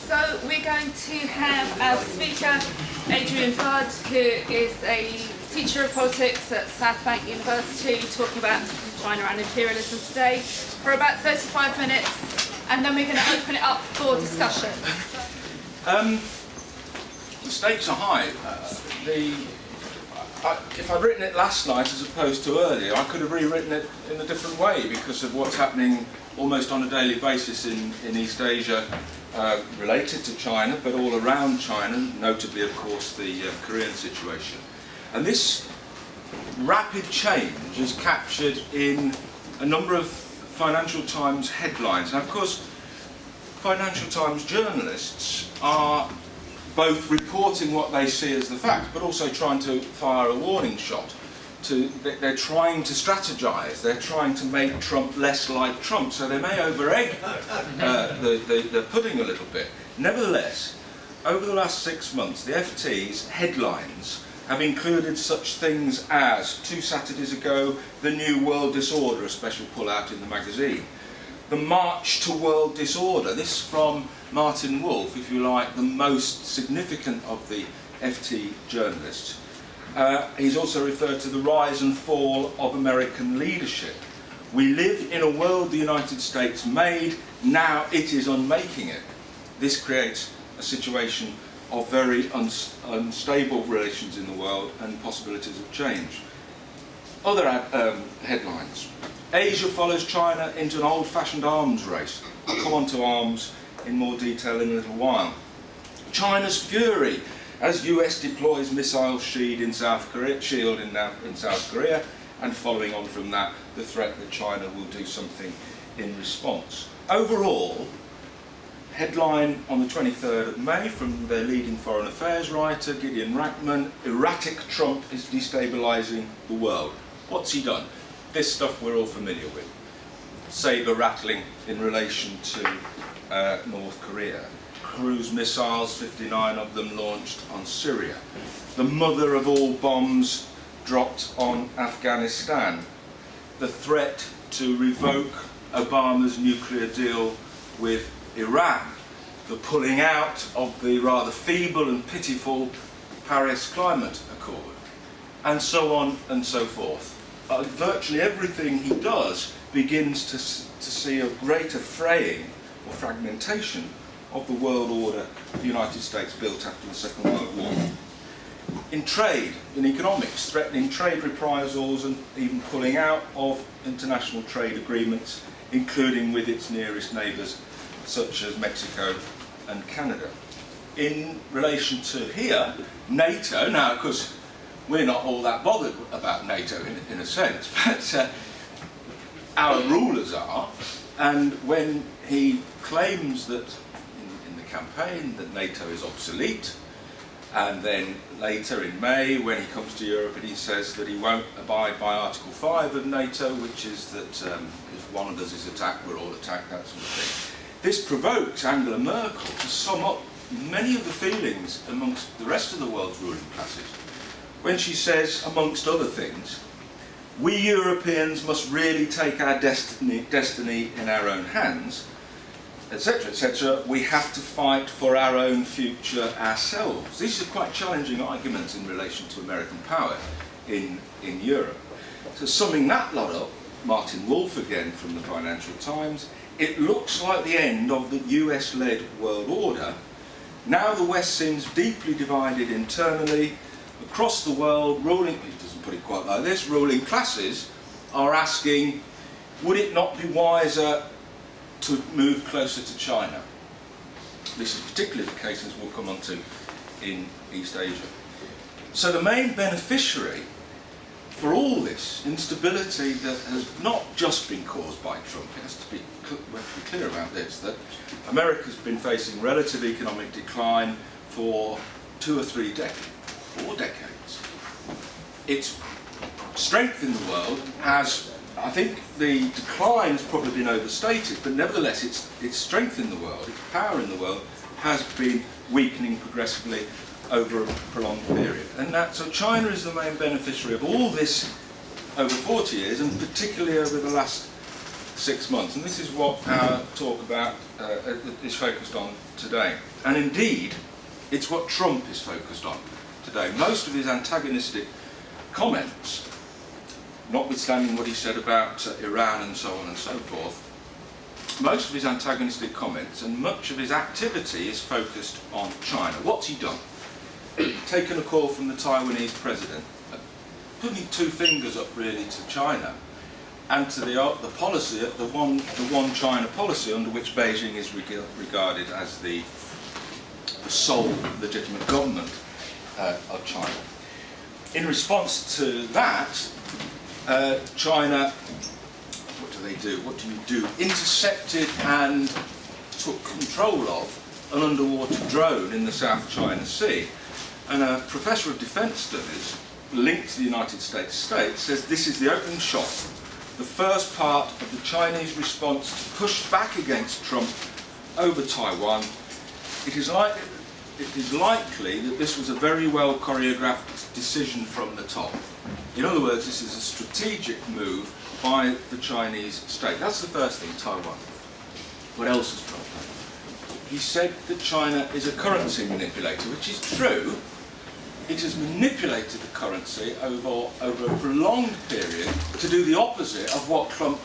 So we're going to have our speaker, Adrian Budd, who is a teacher of politics at South Bank University, talking about China and imperialism today, for about 35 minutes, and then we're going to open it up for discussion. The stakes are high. If I'd written it last night as opposed to earlier, I could have rewritten it in a different way because of what's happening almost on a daily basis in East Asia, related to China, but all around China, notably, of course, the Korean situation. And this rapid change is captured in a number of Financial Times headlines. Now, of course, Financial Times journalists are both reporting what they see as the fact, but also trying to fire a warning shot. They're trying to strategize, they're trying to make Trump less like Trump, so they may over-egg the pudding a little bit. Nevertheless, over the last 6 months, the FT's headlines have included such things as, 2 Saturdays ago, the New World Disorder, a special pull-out in the magazine. The March to World Disorder, this from Martin Wolf, if you like, the most significant of the FT journalists. He's also referred to the rise and fall of American leadership. We live in a world the United States made, now it is unmaking it. This creates a situation of very unstable relations in the world and possibilities of change. Other headlines. Asia follows China into an old-fashioned arms race. I'll come on to arms in more detail in a little while. China's fury as US deploys missile shield in South Korea, and following on from that, the threat that China will do something in response. Overall, headline on the 23rd of May from their leading foreign affairs writer, Gideon Rachman, erratic Trump is destabilising the world. What's he done? This stuff we're all familiar with. Sabre rattling in relation to North Korea. Cruise missiles, 59 of them launched on Syria. The mother of all bombs dropped on Afghanistan. The threat to revoke Obama's nuclear deal with Iran. The pulling out of the rather feeble and pitiful Paris Climate Accord. And so on and so forth. Virtually everything he does begins to see a greater fraying or fragmentation of the world order the United States built after the Second World War. In trade, in economics, threatening trade reprisals and even pulling out of international trade agreements, including with its nearest neighbours, such as Mexico and Canada. In relation to here, NATO, now of course we're not all that bothered about NATO in a sense, but our rulers are, and when he claims that campaign that NATO is obsolete, and then later in May when he comes to Europe and he says that he won't abide by Article 5 of NATO, which is that if one of us is attacked, we're all attacked, that sort of thing. This provokes Angela Merkel to sum up many of the feelings amongst the rest of the world's ruling classes when she says, amongst other things, we Europeans must really take our destiny in our own hands, etc., etc. We have to fight for our own future ourselves. These are quite challenging arguments in relation to American power in Europe. So summing that lot up, Martin Wolf again from the Financial Times, it looks like the end of the US-led world order. Now the West seems deeply divided internally. Across the world, he doesn't put it quite like this, ruling classes are asking, would it not be wiser to move closer to China? This is particularly the case, as we'll come on to, in East Asia. So the main beneficiary for all this instability that has not just been caused by Trump, it has to be clear about this, that America's been facing relative economic decline for 2 or 3 decades, 4 decades. Its strength in the world has, I think the decline has probably been overstated, but nevertheless its strength in the world, its power in the world, has been weakening progressively over a prolonged period. So China is the main beneficiary of all this over 40 years, and particularly over the last 6 months. And this is what our talk about is focused on today. And indeed, it's what Trump is focused on today. Most of his antagonistic comments, notwithstanding what he said about Iran and so on and so forth, most of his antagonistic comments and much of his activity is focused on China. What's he done? Taken a call from the Taiwanese president, putting 2 fingers up really to China and to the policy, the one China policy, under which Beijing is regarded as the sole legitimate government of China. In response to that, China, what do they do? What do you do? Intercepted and took control of an underwater drone in the South China Sea. And a professor of defence studies linked to the United States says this is the opening shot, the first part of the Chinese response to push back against Trump over Taiwan. It is likely that this was a very well choreographed decision from the top. In other words, this is a strategic move by the Chinese state. That's the first thing, Taiwan. What else has Trump done? He said that China is a currency manipulator, which is true. It has manipulated the currency over a prolonged period to do the opposite of what Trump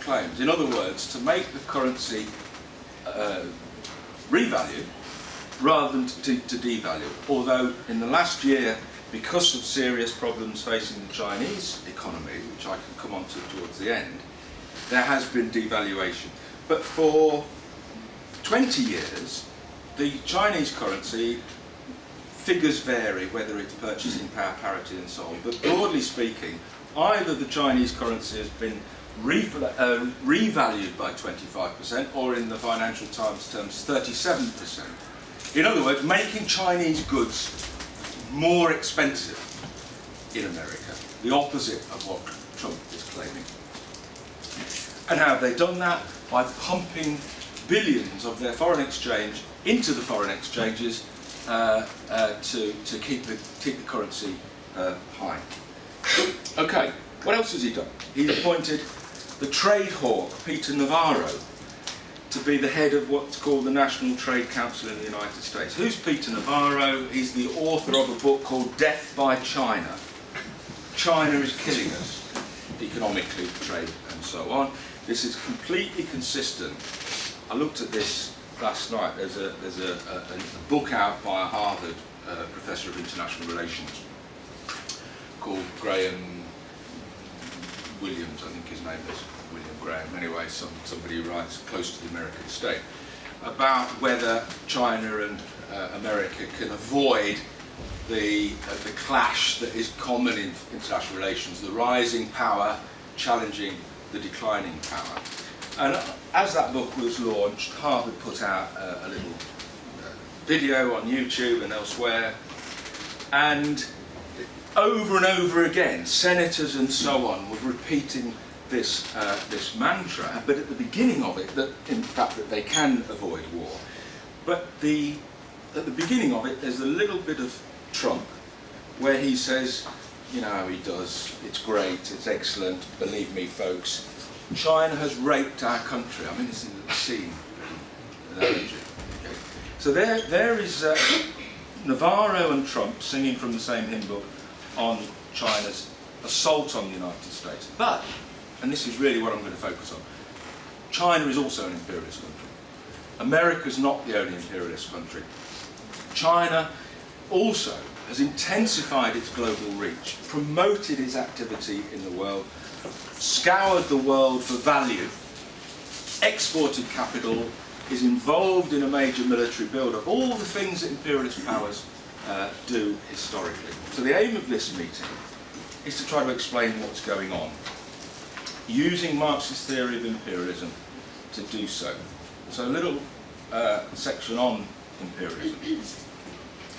claims. In other words, to make the currency revalue rather than to devalue. Although in the last year, because of serious problems facing the Chinese economy, which I can come on to towards the end, there has been devaluation. But for 20 years, the Chinese currency, figures vary, whether it's purchasing power parity and so on, but broadly speaking, either the Chinese currency has been revalued by 25%, or in the Financial Times terms, 37%. In other words, making Chinese goods more expensive in America, the opposite of what Trump is claiming. And how have they done that? By pumping billions of their foreign exchange into the foreign exchanges to keep the currency high. Okay, what else has he done? He's appointed the trade hawk, Peter Navarro, to be the head of what's called the National Trade Council in the United States. Who's Peter Navarro? He's the author of a book called Death by China. China is killing us, economically, trade, and so on. This is completely consistent. I looked at this last night. There's a book out by a Harvard professor of international relations called Graham Williams, I think his name is, William Graham, anyway, somebody who writes close to the American state, about whether China and America can avoid the clash that is common in international relations, the rising power challenging the declining power. And as that book was launched, Harvard put out a little video on YouTube and elsewhere, and over and over again, senators and so on were repeating this mantra, but at the beginning of it, that in fact that they can avoid war. But at the beginning of it, there's a little bit of Trump, where he says, you know how he does, it's great, it's excellent, believe me folks, China has raped our country. I mean, it's in the scene, okay. So there is Navarro and Trump singing from the same hymn book on China's assault on the United States. But, and this is really what I'm going to focus on, China is also an imperialist country. America's not the only imperialist country. China also has intensified its global reach, promoted its activity in the world, scoured the world for value, exported capital, is involved in a major military build-up, all the things that imperialist powers do historically. So the aim of this meeting is to try to explain what's going on, using Marxist theory of imperialism to do so. So a little section on imperialism.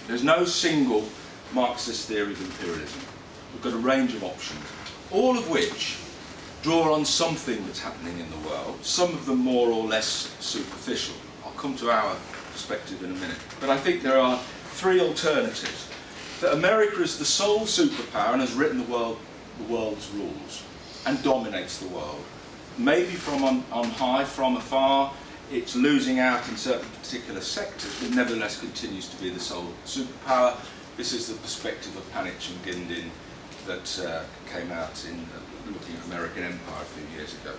There's no single Marxist theory of imperialism. We've got a range of options, all of which draw on something that's happening in the world, some of them more or less superficial. I'll come to our perspective in a minute. But I think there are three alternatives. That America is the sole superpower and has written the world's rules and dominates the world. maybe from on high, from afar, it's losing out in certain particular sectors, but nevertheless continues to be the sole superpower. This is the perspective of Panich and Gindin that came out in looking at American Empire a few years ago.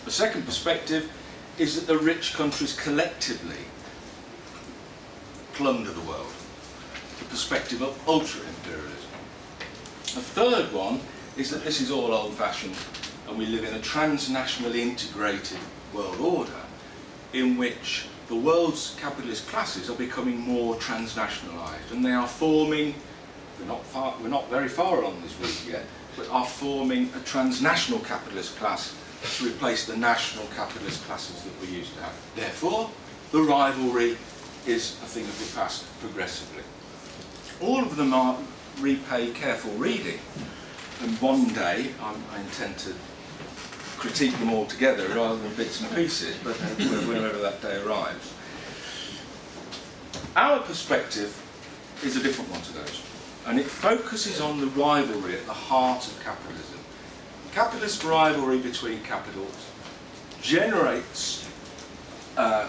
The second perspective is that the rich countries collectively plunder the world. The perspective of ultra-imperialism. The third one is that this is all old-fashioned and we live in a transnationally integrated world order in which the world's capitalist classes are becoming more transnationalised, and they are forming, we're not very far along this route yet, but are forming a transnational capitalist class to replace the national capitalist classes that we used to have. Therefore, the rivalry is a thing of the past progressively. All of them are repay careful reading, and one day I intend to critique them all together rather than bits and pieces, but whenever that day arrives. Our perspective is a different one to those, and it focuses on the rivalry at the heart of capitalism. Capitalist rivalry between capitals generates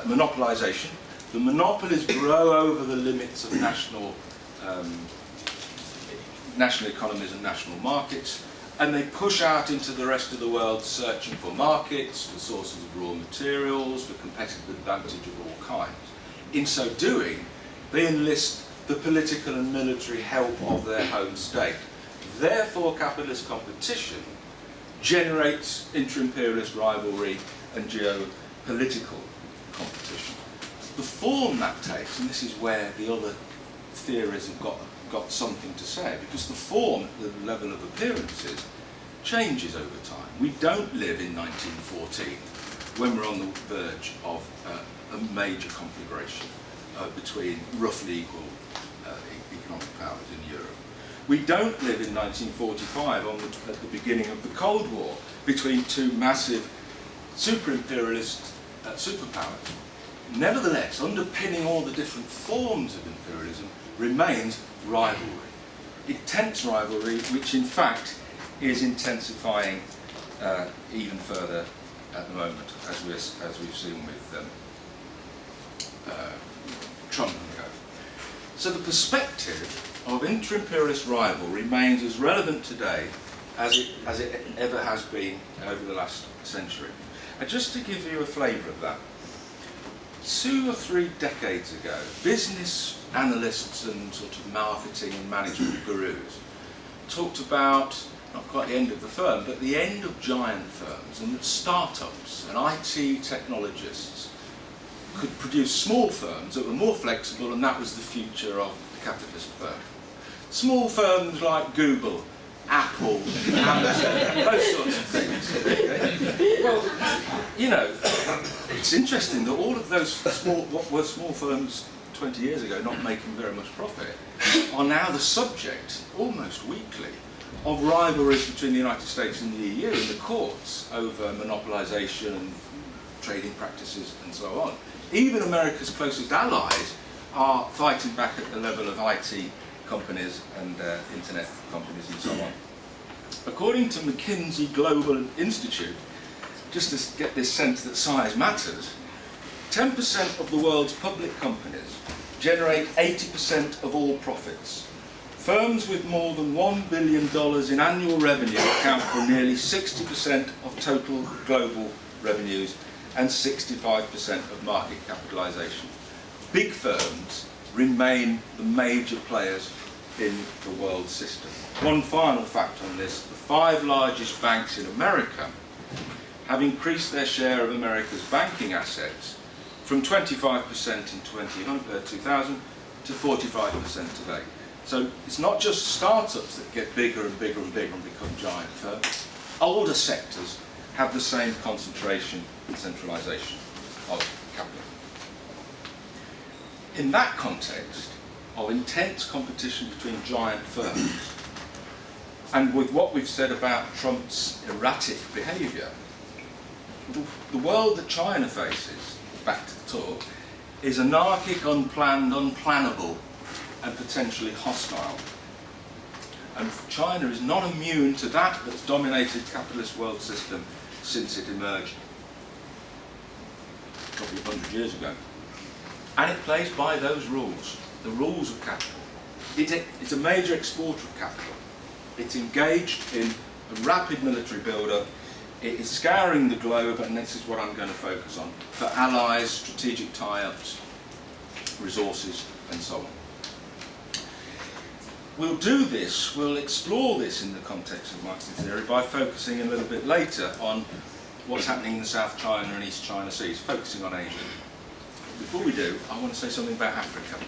monopolisation. The monopolies grow over the limits of national economies and national markets, and they push out into the rest of the world searching for markets, for sources of raw materials, for competitive advantage of all kinds. In so doing, they enlist the political and military help of their home state. Therefore, capitalist competition generates inter-imperialist rivalry and geopolitical competition. The form that takes, and this is where the other theories have got something to say, because the form at the level of appearances changes over time. We don't live in 1914 when we're on the verge of a major conflagration between roughly equal economic powers in Europe. We don't live in 1945 at the beginning of the Cold War between two massive super-imperialist superpowers. Nevertheless, underpinning all the different forms of imperialism remains rivalry. Intense rivalry, which in fact is intensifying even further at the moment, as we've seen with Trump and co. So the perspective of inter-imperialist rival remains as relevant today as it ever has been over the last century. And just to give you a flavour of that, 2 or 3 decades ago, business analysts and sort of marketing and management gurus talked about, not quite the end of the firm, but the end of giant firms, and that startups and IT technologists could produce small firms that were more flexible, and that was the future of the capitalist firm. Small firms like Google, Apple, Amazon, those sorts of things. Okay? Well, you know, it's interesting that all of those what were small firms 20 years ago not making very much profit are now the subject, almost weekly, of rivalries between the United States and the EU in the courts over monopolisation and trading practices and so on. Even America's closest allies are fighting back at the level of IT companies and internet companies and so on. According to McKinsey Global Institute, just to get this sense that size matters, 10% of the world's public companies generate 80% of all profits. Firms with more than $1 billion in annual revenue account for nearly 60% of total global revenues and 65% of market capitalisation. Big firms remain the major players in the world system. One final fact on this, the 5 largest banks in America have increased their share of America's banking assets from 25% in 2000 to 45% today. So it's not just startups that get bigger and bigger and bigger and become giant firms. Older sectors have the same concentration and centralisation of capital. In that context of intense competition between giant firms, and with what we've said about Trump's erratic behaviour, the world that China faces, back to the talk, is anarchic, unplanned, unplannable, and potentially hostile. And China is not immune to that that's dominated the capitalist world system since it emerged a couple of 100 years ago. And it plays by those rules, the rules of capital. It's a major exporter of capital. It's engaged in a rapid military build-up. It is scouring the globe, and this is what I'm going to focus on, for allies, strategic tie-ups, resources, and so on. We'll do this, we'll explore this in the context of Marxist theory by focusing a little bit later on what's happening in the South China and East China Seas, focusing on Asia. Before we do, I want to say something about Africa,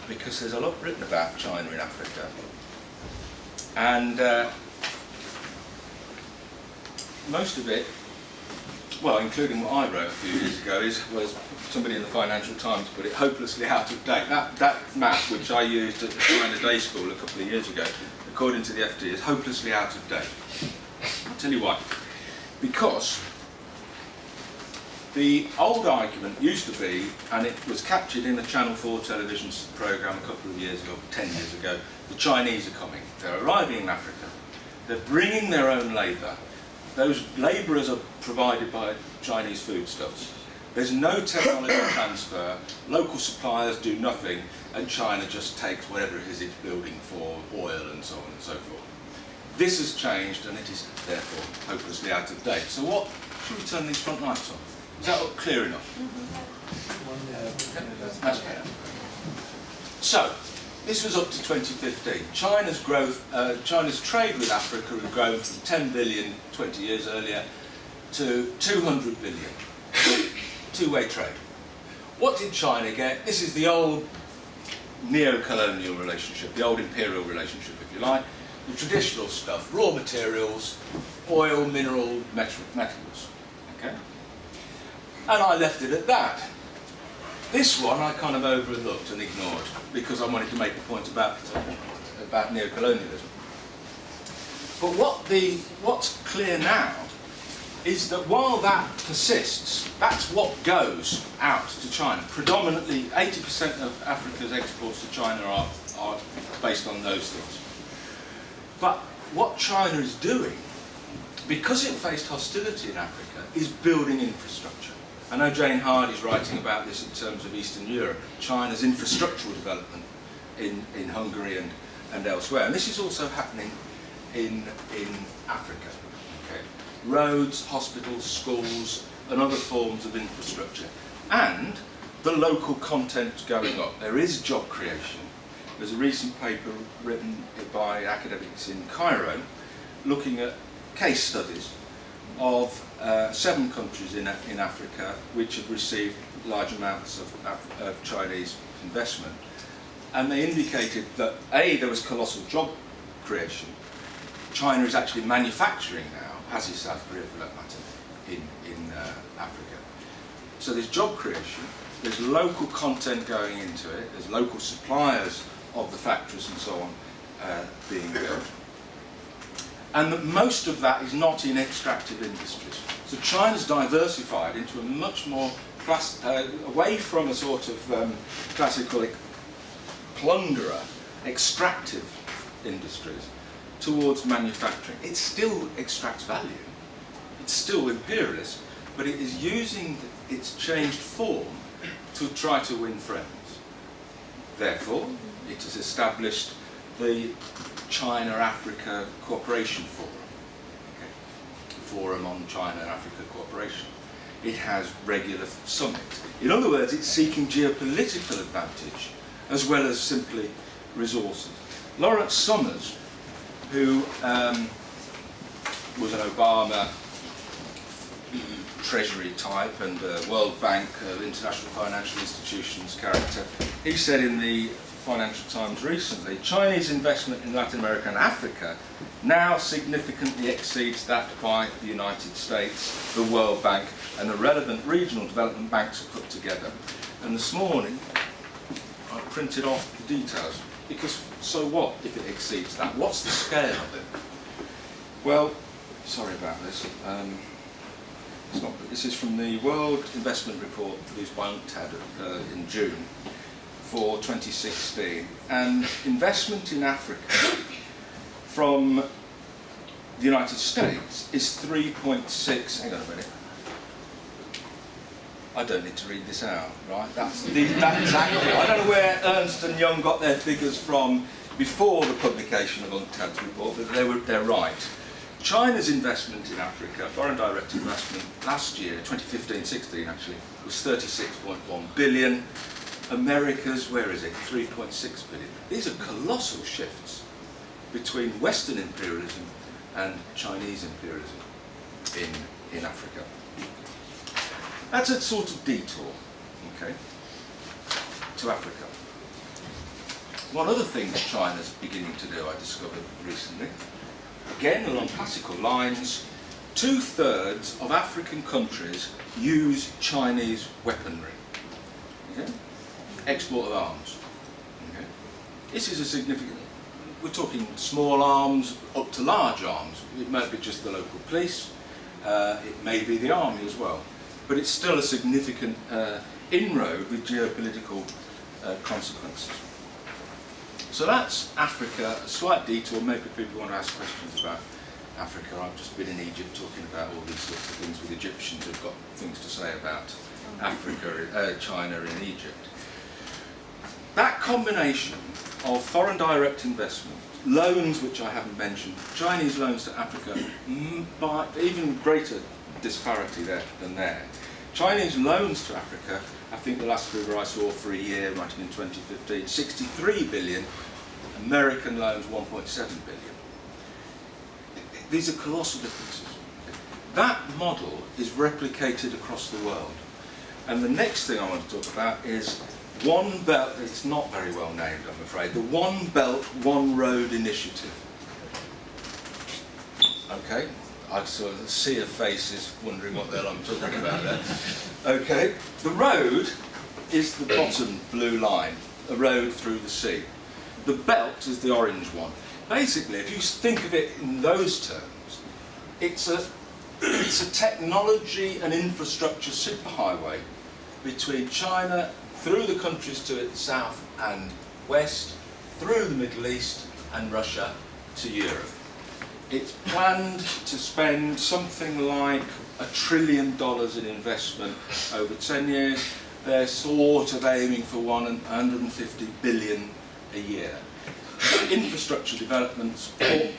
because there's a lot written about China in Africa. And most of it, well, including what I wrote a few years ago, was somebody in the Financial Times put it hopelessly out of date. That map, which I used at the China Day School a couple of years ago, according to the FT, is hopelessly out of date. I'll tell you why. Because the old argument used to be, and it was captured in the Channel 4 television programme a couple of years ago, 10 years ago, the Chinese are coming. They're arriving in Africa. They're bringing their own labour. Those labourers are provided by Chinese foodstuffs. There's no technology transfer, local suppliers do nothing, and China just takes whatever it is it's building for oil and so on and so forth. This has changed, and it is therefore hopelessly out of date. So what, should we turn these front lights on? Is that clear enough? That's better. So, this was up to 2015. China's growth, China's trade with Africa had grown from 10 billion 20 years earlier to 200 billion. Two-way trade. What did China get? This is the old neo-colonial relationship, the old imperial relationship, if you like. The traditional stuff, raw materials, oil, mineral, metals. Okay? And I left it at that. This one I kind of overlooked and ignored because I wanted to make a point about neo-colonialism. But what's clear now is that while that persists, that's what goes out to China. Predominantly, 80% of Africa's exports to China are based on those things. But what China is doing, because it faced hostility in Africa, is building infrastructure. I know Jane Hardy's writing about this in terms of Eastern Europe, China's infrastructural development in Hungary and elsewhere. And this is also happening in Africa. Okay? Roads, hospitals, schools, and other forms of infrastructure. And the local content going up. There is job creation. There's a recent paper written by academics in Cairo looking at case studies of 7 countries in Africa which have received large amounts of Chinese investment. And they indicated that A, there was colossal job creation. China is actually manufacturing now, as is South Korea for that matter, in Africa. So there's job creation, there's local content going into it, there's local suppliers of the factories and so on being built. And that most of that is not in extractive industries. So China's diversified into a much more, away from a sort of classical plunderer, extractive industries, towards manufacturing. It still extracts value. It's still imperialist, but it is using its changed form to try to win friends. Therefore, it has established the China-Africa Cooperation Forum, Forum on China and Africa Cooperation. It has regular summits. In other words, it's seeking geopolitical advantage as well as simply resources. Lawrence Summers, who was an Obama Treasury type and World Bank, international financial institutions character, he said in the Financial Times recently, Chinese investment in Latin America and Africa now significantly exceeds that by the United States, the World Bank, and the relevant regional development banks put together. And this morning, I printed off the details, because so what if it exceeds that? What's the scale of it? Well, sorry about this. This is from the World Investment Report produced by UNCTAD in June for 2016. And investment in Africa from the United States is 3.6, hang on a minute. I don't need to read this out, right? That's exactly. I don't know where Ernst & Young got their figures from before the publication of UNCTAD's report, but they're right. China's investment in Africa, foreign direct investment, last year, 2015-16 actually, was 36.1 billion. America's, where is it, 3.6 billion. These are colossal shifts between Western imperialism and Chinese imperialism in Africa. That's a sort of detour, okay, to Africa. One other thing that China's beginning to do, I discovered recently, again along classical lines, 2/3 of African countries use Chinese weaponry. Okay? Export of arms. Okay? This is a significant, we're talking small arms up to large arms. It might be just the local police, it may be the army as well. But it's still a significant inroad with geopolitical consequences. So that's Africa, a slight detour. Maybe people want to ask questions about Africa. I've just been in Egypt talking about all these sorts of things with Egyptians who've got things to say about Africa, China and Egypt. That combination of foreign direct investment, loans which I haven't mentioned, Chinese loans to Africa, by even greater disparity there than there. Chinese loans to Africa, I think the last figure I saw for a year, writing in 2015, 63 billion, American loans 1.7 billion. These are colossal differences. That model is replicated across the world. And the next thing I want to talk about is One Belt, it's not very well named I'm afraid, the One Belt, One Road initiative. Okay? I saw a sea of faces wondering what the hell I'm talking about there. Okay, the road is the bottom blue line, a road through the sea. The belt is the orange one. Basically, if you think of it in those terms, it's a technology and infrastructure superhighway between China, through the countries to its south and west, through the Middle East and Russia to Europe. It's planned to spend something like $1 trillion in investment over 10 years. They're sort of aiming for 150 billion a year. Infrastructure developments,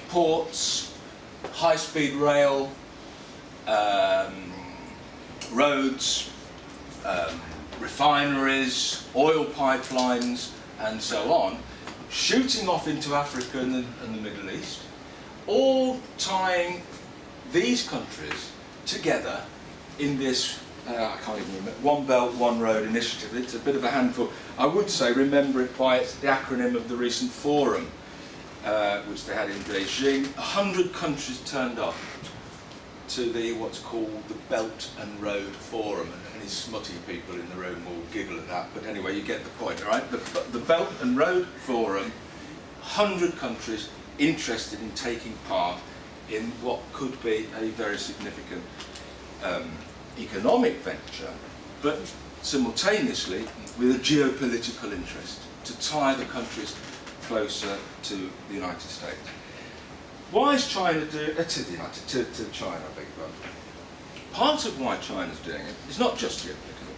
ports, high-speed rail, roads, refineries, oil pipelines, and so on, shooting off into Africa and the Middle East, all tying these countries together in this, I can't even remember, One Belt, One Road initiative. It's a bit of a handful. I would say remember it by the acronym of the recent forum, which they had in Beijing. 100 countries turned up to what's called the Belt and Road Forum. And any smutty people in the room will giggle at that, but anyway, you get the point, all right? The Belt and Road Forum, 100 countries interested in taking part in what could be a very significant economic venture, but simultaneously with a geopolitical interest to tie the countries closer to the United States. Why is China doing it? To China, I beg your pardon. Part of why China's doing it is not just geopolitical.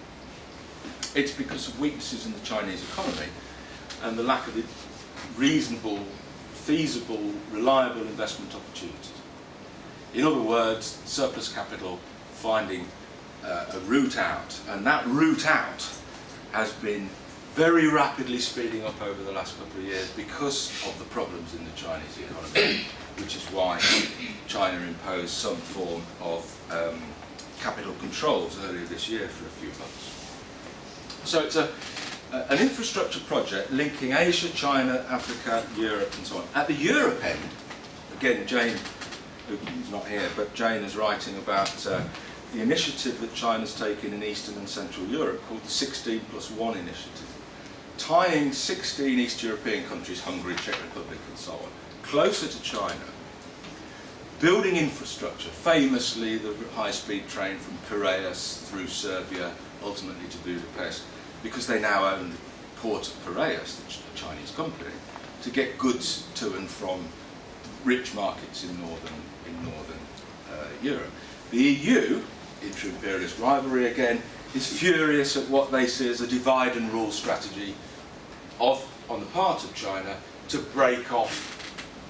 It's because of weaknesses in the Chinese economy and the lack of reasonable, feasible, reliable investment opportunities. In other words, surplus capital finding a route out, and that route out has been very rapidly speeding up over the last couple of years because of the problems in the Chinese economy, which is why China imposed some form of capital controls earlier this year for a few months. So it's an infrastructure project linking Asia, China, Africa, Europe and so on. At the Europe end, again Jane, who's not here, but Jane is writing about the initiative that China's taken in Eastern and Central Europe called the 16+1 initiative, tying 16 East European countries, Hungary, Czech Republic and so on, closer to China, building infrastructure, famously the high-speed train from Piraeus through Serbia, ultimately to Budapest, because they now own the port of Piraeus, the Chinese company, to get goods to and from rich markets in northern Europe. The EU, intra-imperialist rivalry again, is furious at what they see as a divide and rule strategy on the part of China to break off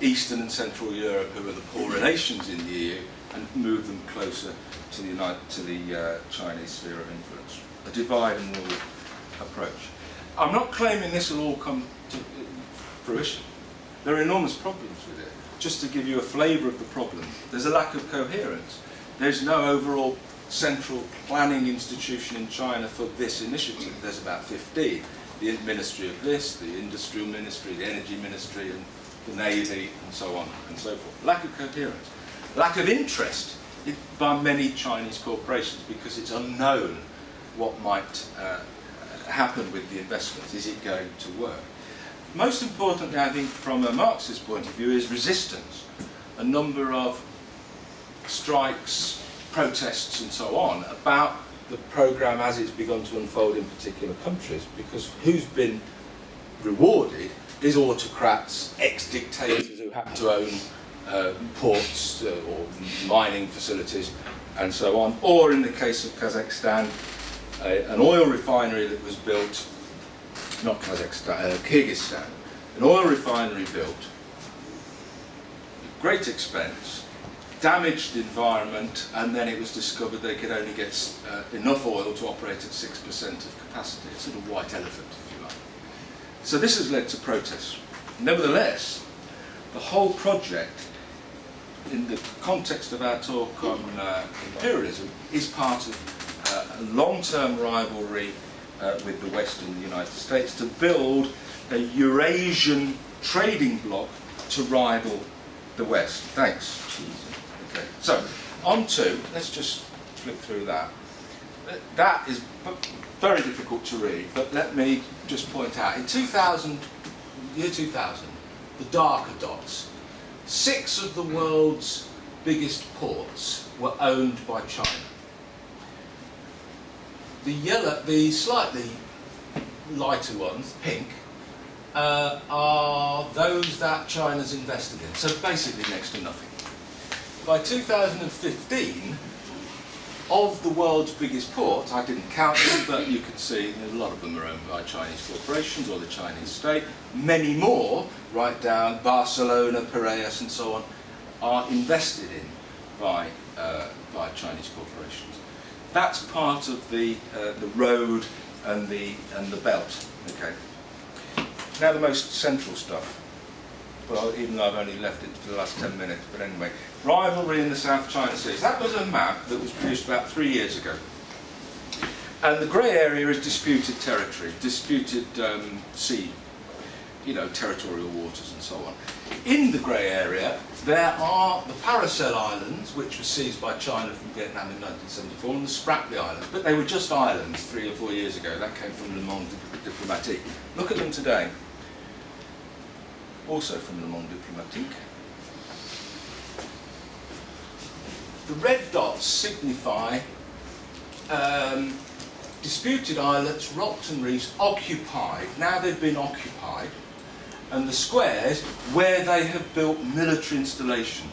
Eastern and Central Europe, who are the poorer nations in the EU, and move them closer to the Chinese sphere of influence. A divide and rule approach. I'm not claiming this will all come to fruition. There are enormous problems with it. Just to give you a flavour of the problem, there's a lack of coherence. There's no overall central planning institution in China for this initiative. There's about 15. The Ministry of this, the Industrial Ministry, the Energy Ministry, and the Navy, and so on and so forth. Lack of coherence. Lack of interest by many Chinese corporations, because it's unknown what might happen with the investments. Is it going to work? Most importantly, I think, from a Marxist point of view, is resistance. A number of strikes, protests and so on about the programme as it's begun to unfold in particular countries, because who's been rewarded is autocrats, ex-dictators who happen to own ports or mining facilities and so on, or in the case of Kazakhstan, an oil refinery that was built, not Kazakhstan, Kyrgyzstan, an oil refinery built at great expense, damaged the environment, and then it was discovered they could only get enough oil to operate at 6% of capacity. It's sort of white elephant, if you like. So this has led to protests. Nevertheless, the whole project, in the context of our talk on imperialism, is part of a long-term rivalry with the West and the United States to build a Eurasian trading bloc to rival the West. Thanks. Okay. So, on to, let's just flip through that. That is very difficult to read, but let me just point out. In year 2000, the darker dots, 6 of the world's biggest ports were owned by China. The slightly lighter ones, pink, are those that China's invested in. So basically next to nothing. By 2015, of the world's biggest ports, I didn't count them, but you can see a lot of them are owned by Chinese corporations or the Chinese state. Many more, right down Barcelona, Piraeus and so on, are invested in by Chinese corporations. That's part of the road and the belt. Okay. Now the most central stuff. Well, even though I've only left it for the last 10 minutes, but anyway. Rivalry in the South China Sea. That was a map that was produced about 3 years ago. And the grey area is disputed territory, disputed sea, territorial waters and so on. In the grey area, there are the Paracel Islands, which were seized by China from Vietnam in 1974, and the Spratly Islands. But they were just islands 3 or 4 years ago. That came from Le Monde Diplomatique. Look at them today. Also from Le Monde Diplomatique. The red dots signify disputed islets, rocks and reefs occupied. Now they've been occupied. And the squares where they have built military installations.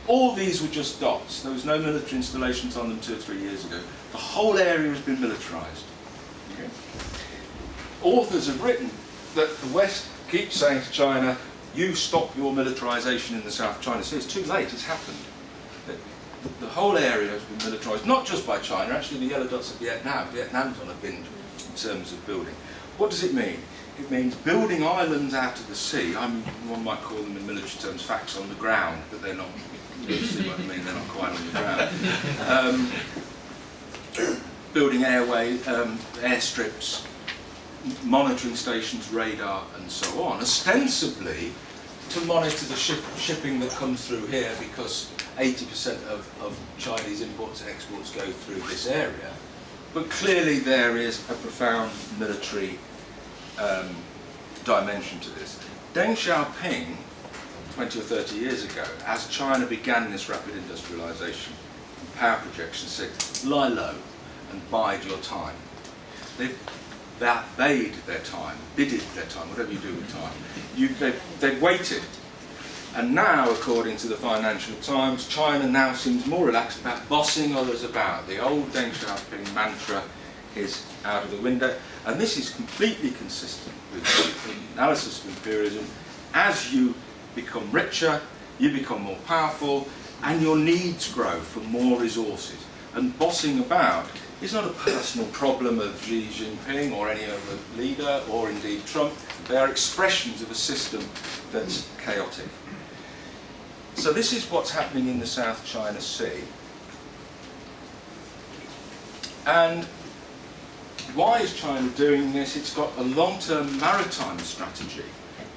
All these were just dots. There was no military installations on them 2 or 3 years ago. The whole area has been militarised. Okay. Authors have written that the West keeps saying to China, you stop your militarisation in the South China Sea. It's too late, it's happened. The whole area has been militarised, not just by China, actually the yellow dots are Vietnam. Vietnam's on a binge in terms of building. What does it mean? It means building islands out of the sea. One might call them in military terms facts on the ground, but they're not, you see what I mean, they're not quite on the ground. Building airstrips, monitoring stations, radar and so on, ostensibly to monitor the shipping that comes through here, because 80% of Chinese imports and exports go through this area. But clearly there is a profound military dimension to this. Deng Xiaoping, 20 or 30 years ago, as China began this rapid industrialization and power projection, said, lie low and bide your time. They've bade their time, bidded their time, whatever you do with time. They've waited. And now, according to the Financial Times, China now seems more relaxed about bossing others about. The old Deng Xiaoping mantra is out of the window, and this is completely consistent with the analysis of imperialism. As you become richer, you become more powerful, and your needs grow for more resources. And bossing about is not a personal problem of Xi Jinping or any other leader, or indeed Trump. They are expressions of a system that's chaotic. So this is what's happening in the South China Sea. And why is China doing this? It's got a long-term maritime strategy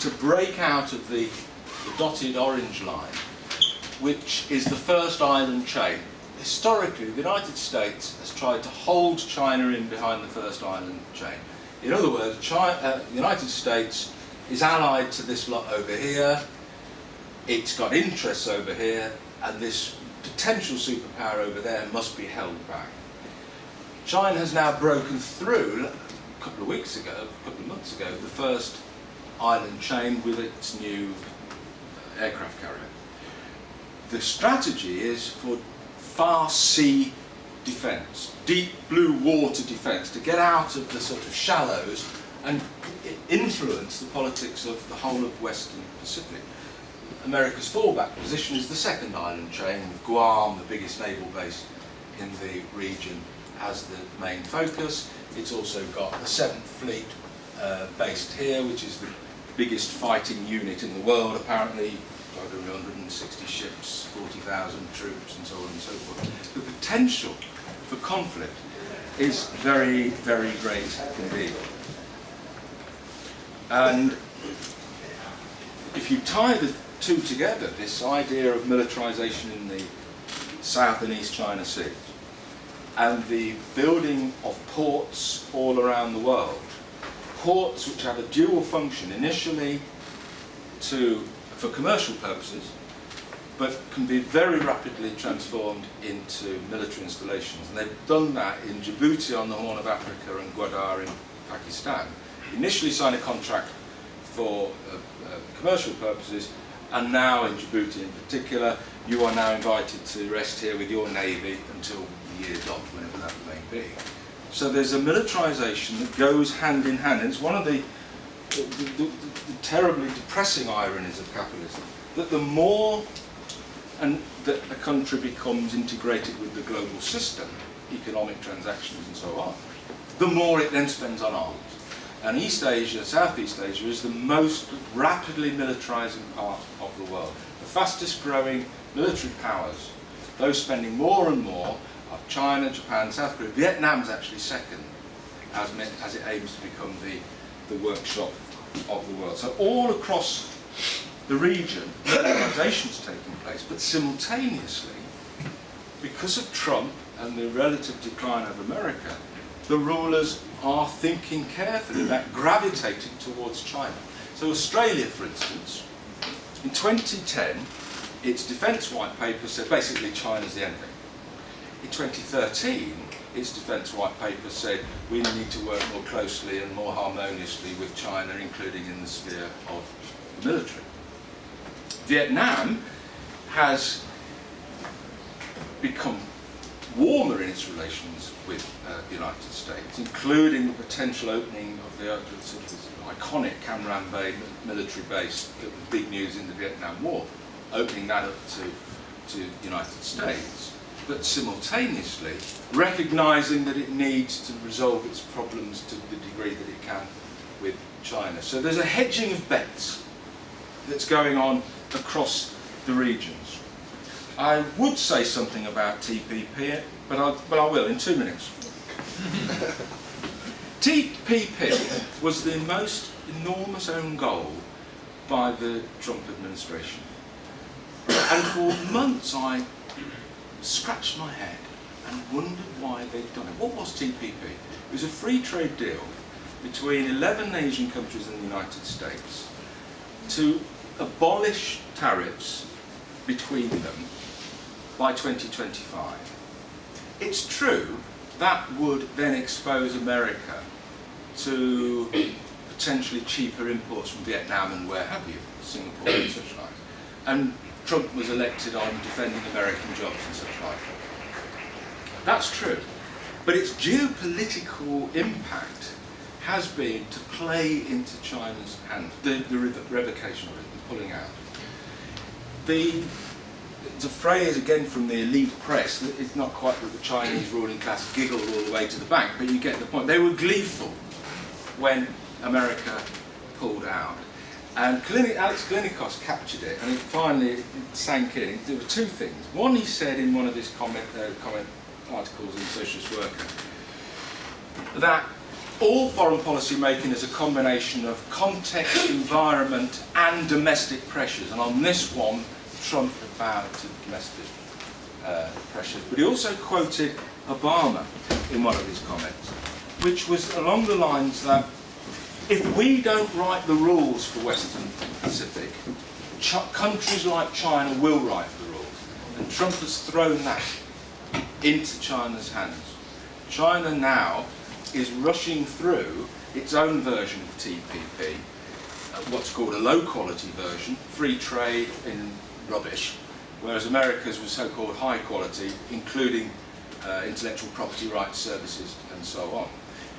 to break out of the dotted orange line, which is the first island chain. Historically, the United States has tried to hold China in behind the first island chain. In other words, the United States is allied to this lot over here, it's got interests over here, and this potential superpower over there must be held back. China has now broken through, a couple of months ago, the first island chain with its new aircraft carrier. The strategy is for fast sea defence, deep blue water defence, to get out of the sort of shallows and influence the politics of the whole of Western Pacific. America's fallback position is the second island chain, with Guam, the biggest naval base in the region, as the main focus. It's also got the 7th Fleet based here, which is the biggest fighting unit in the world, apparently. 160 ships, 40,000 troops, and so on and so forth. The potential for conflict is very, very great indeed. And if you tie the two together, this idea of militarization in the South and East China Sea, and the building of ports all around the world, ports which have a dual function, initially for commercial purposes, but can be very rapidly transformed into military installations. And they've done that in Djibouti on the Horn of Africa and Gwadar in Pakistan. Initially signed a contract for commercial purposes, and now in Djibouti in particular, you are now invited to rest here with your navy until the year's up, whenever that may be. So there's a militarization that goes hand in hand. And it's one of the terribly depressing ironies of capitalism, that the more that a country becomes integrated with the global system, economic transactions and so on, the more it then spends on arms. And East Asia, Southeast Asia, is the most rapidly militarizing part of the world. The fastest growing military powers, those spending more and more, are China, Japan, South Korea. Vietnam's actually second, as it aims to become the workshop of the world. So all across the region, militarization's taking place, but simultaneously, because of Trump and the relative decline of America, the rulers are thinking carefully about gravitating towards China. So Australia, for instance, in 2010, its defence white paper said basically China's the enemy. In 2013, its defence white paper said we need to work more closely and more harmoniously with China, including in the sphere of the military. Vietnam has become warmer in its relations with the United States, including the potential opening of the sort of iconic Cam Ranh Bay military base that was big news in the Vietnam War, opening that up to the United States, but simultaneously recognising that it needs to resolve its problems to the degree that it can with China. So there's a hedging of bets that's going on across the regions. I would say something about TPP, but I will in 2 minutes. TPP was the most enormous own goal by the Trump administration. And for months I scratched my head and wondered why they'd done it. What was TPP? It was a free trade deal between 11 Asian countries and the United States to abolish tariffs between them by 2025. It's true that would then expose America to potentially cheaper imports from Vietnam and where have you, Singapore and such like. and Trump was elected on defending American jobs and such like. That's true. But its geopolitical impact has been to play into China's hand, the revocation of it, the pulling out. It's a phrase, again, from the elite press. It's not quite that the Chinese ruling class giggled all the way to the bank, but you get the point. They were gleeful when America pulled out. And Alex Klinikos captured it, and it finally sank in. There were two things. One, he said in one of his comment articles in Socialist Worker, that all foreign policy making is a combination of context, environment, and domestic pressures. And on this one, Trump bowed to domestic pressures. But he also quoted Obama in one of his comments, which was along the lines that if we don't write the rules for Western Pacific, countries like China will write the rules. And Trump has thrown that into China's hands. China now is rushing through its own version of TPP, what's called a low-quality version, free trade in rubbish, whereas America's was so-called high quality, including intellectual property rights services and so on.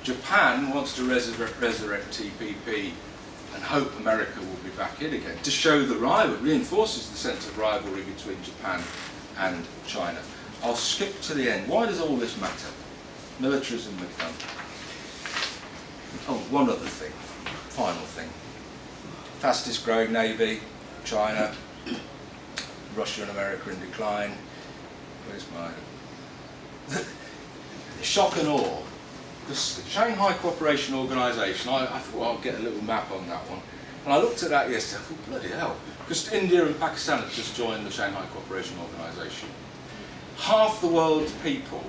Japan wants to resurrect TPP and hope America will be back in again, to show the rivalry, reinforces the sense of rivalry between Japan and China. I'll skip to the end. Why does all this matter? Militarism we've done. Oh, one other thing, final thing. Fastest growing navy, China, Russia and America in decline. Where's my... Shock and awe. The Shanghai Cooperation Organisation, I thought, well, I'll get a little map on that one. And I looked at that yesterday, I thought, bloody hell. Because India and Pakistan have just joined the Shanghai Cooperation Organisation. Half the world's people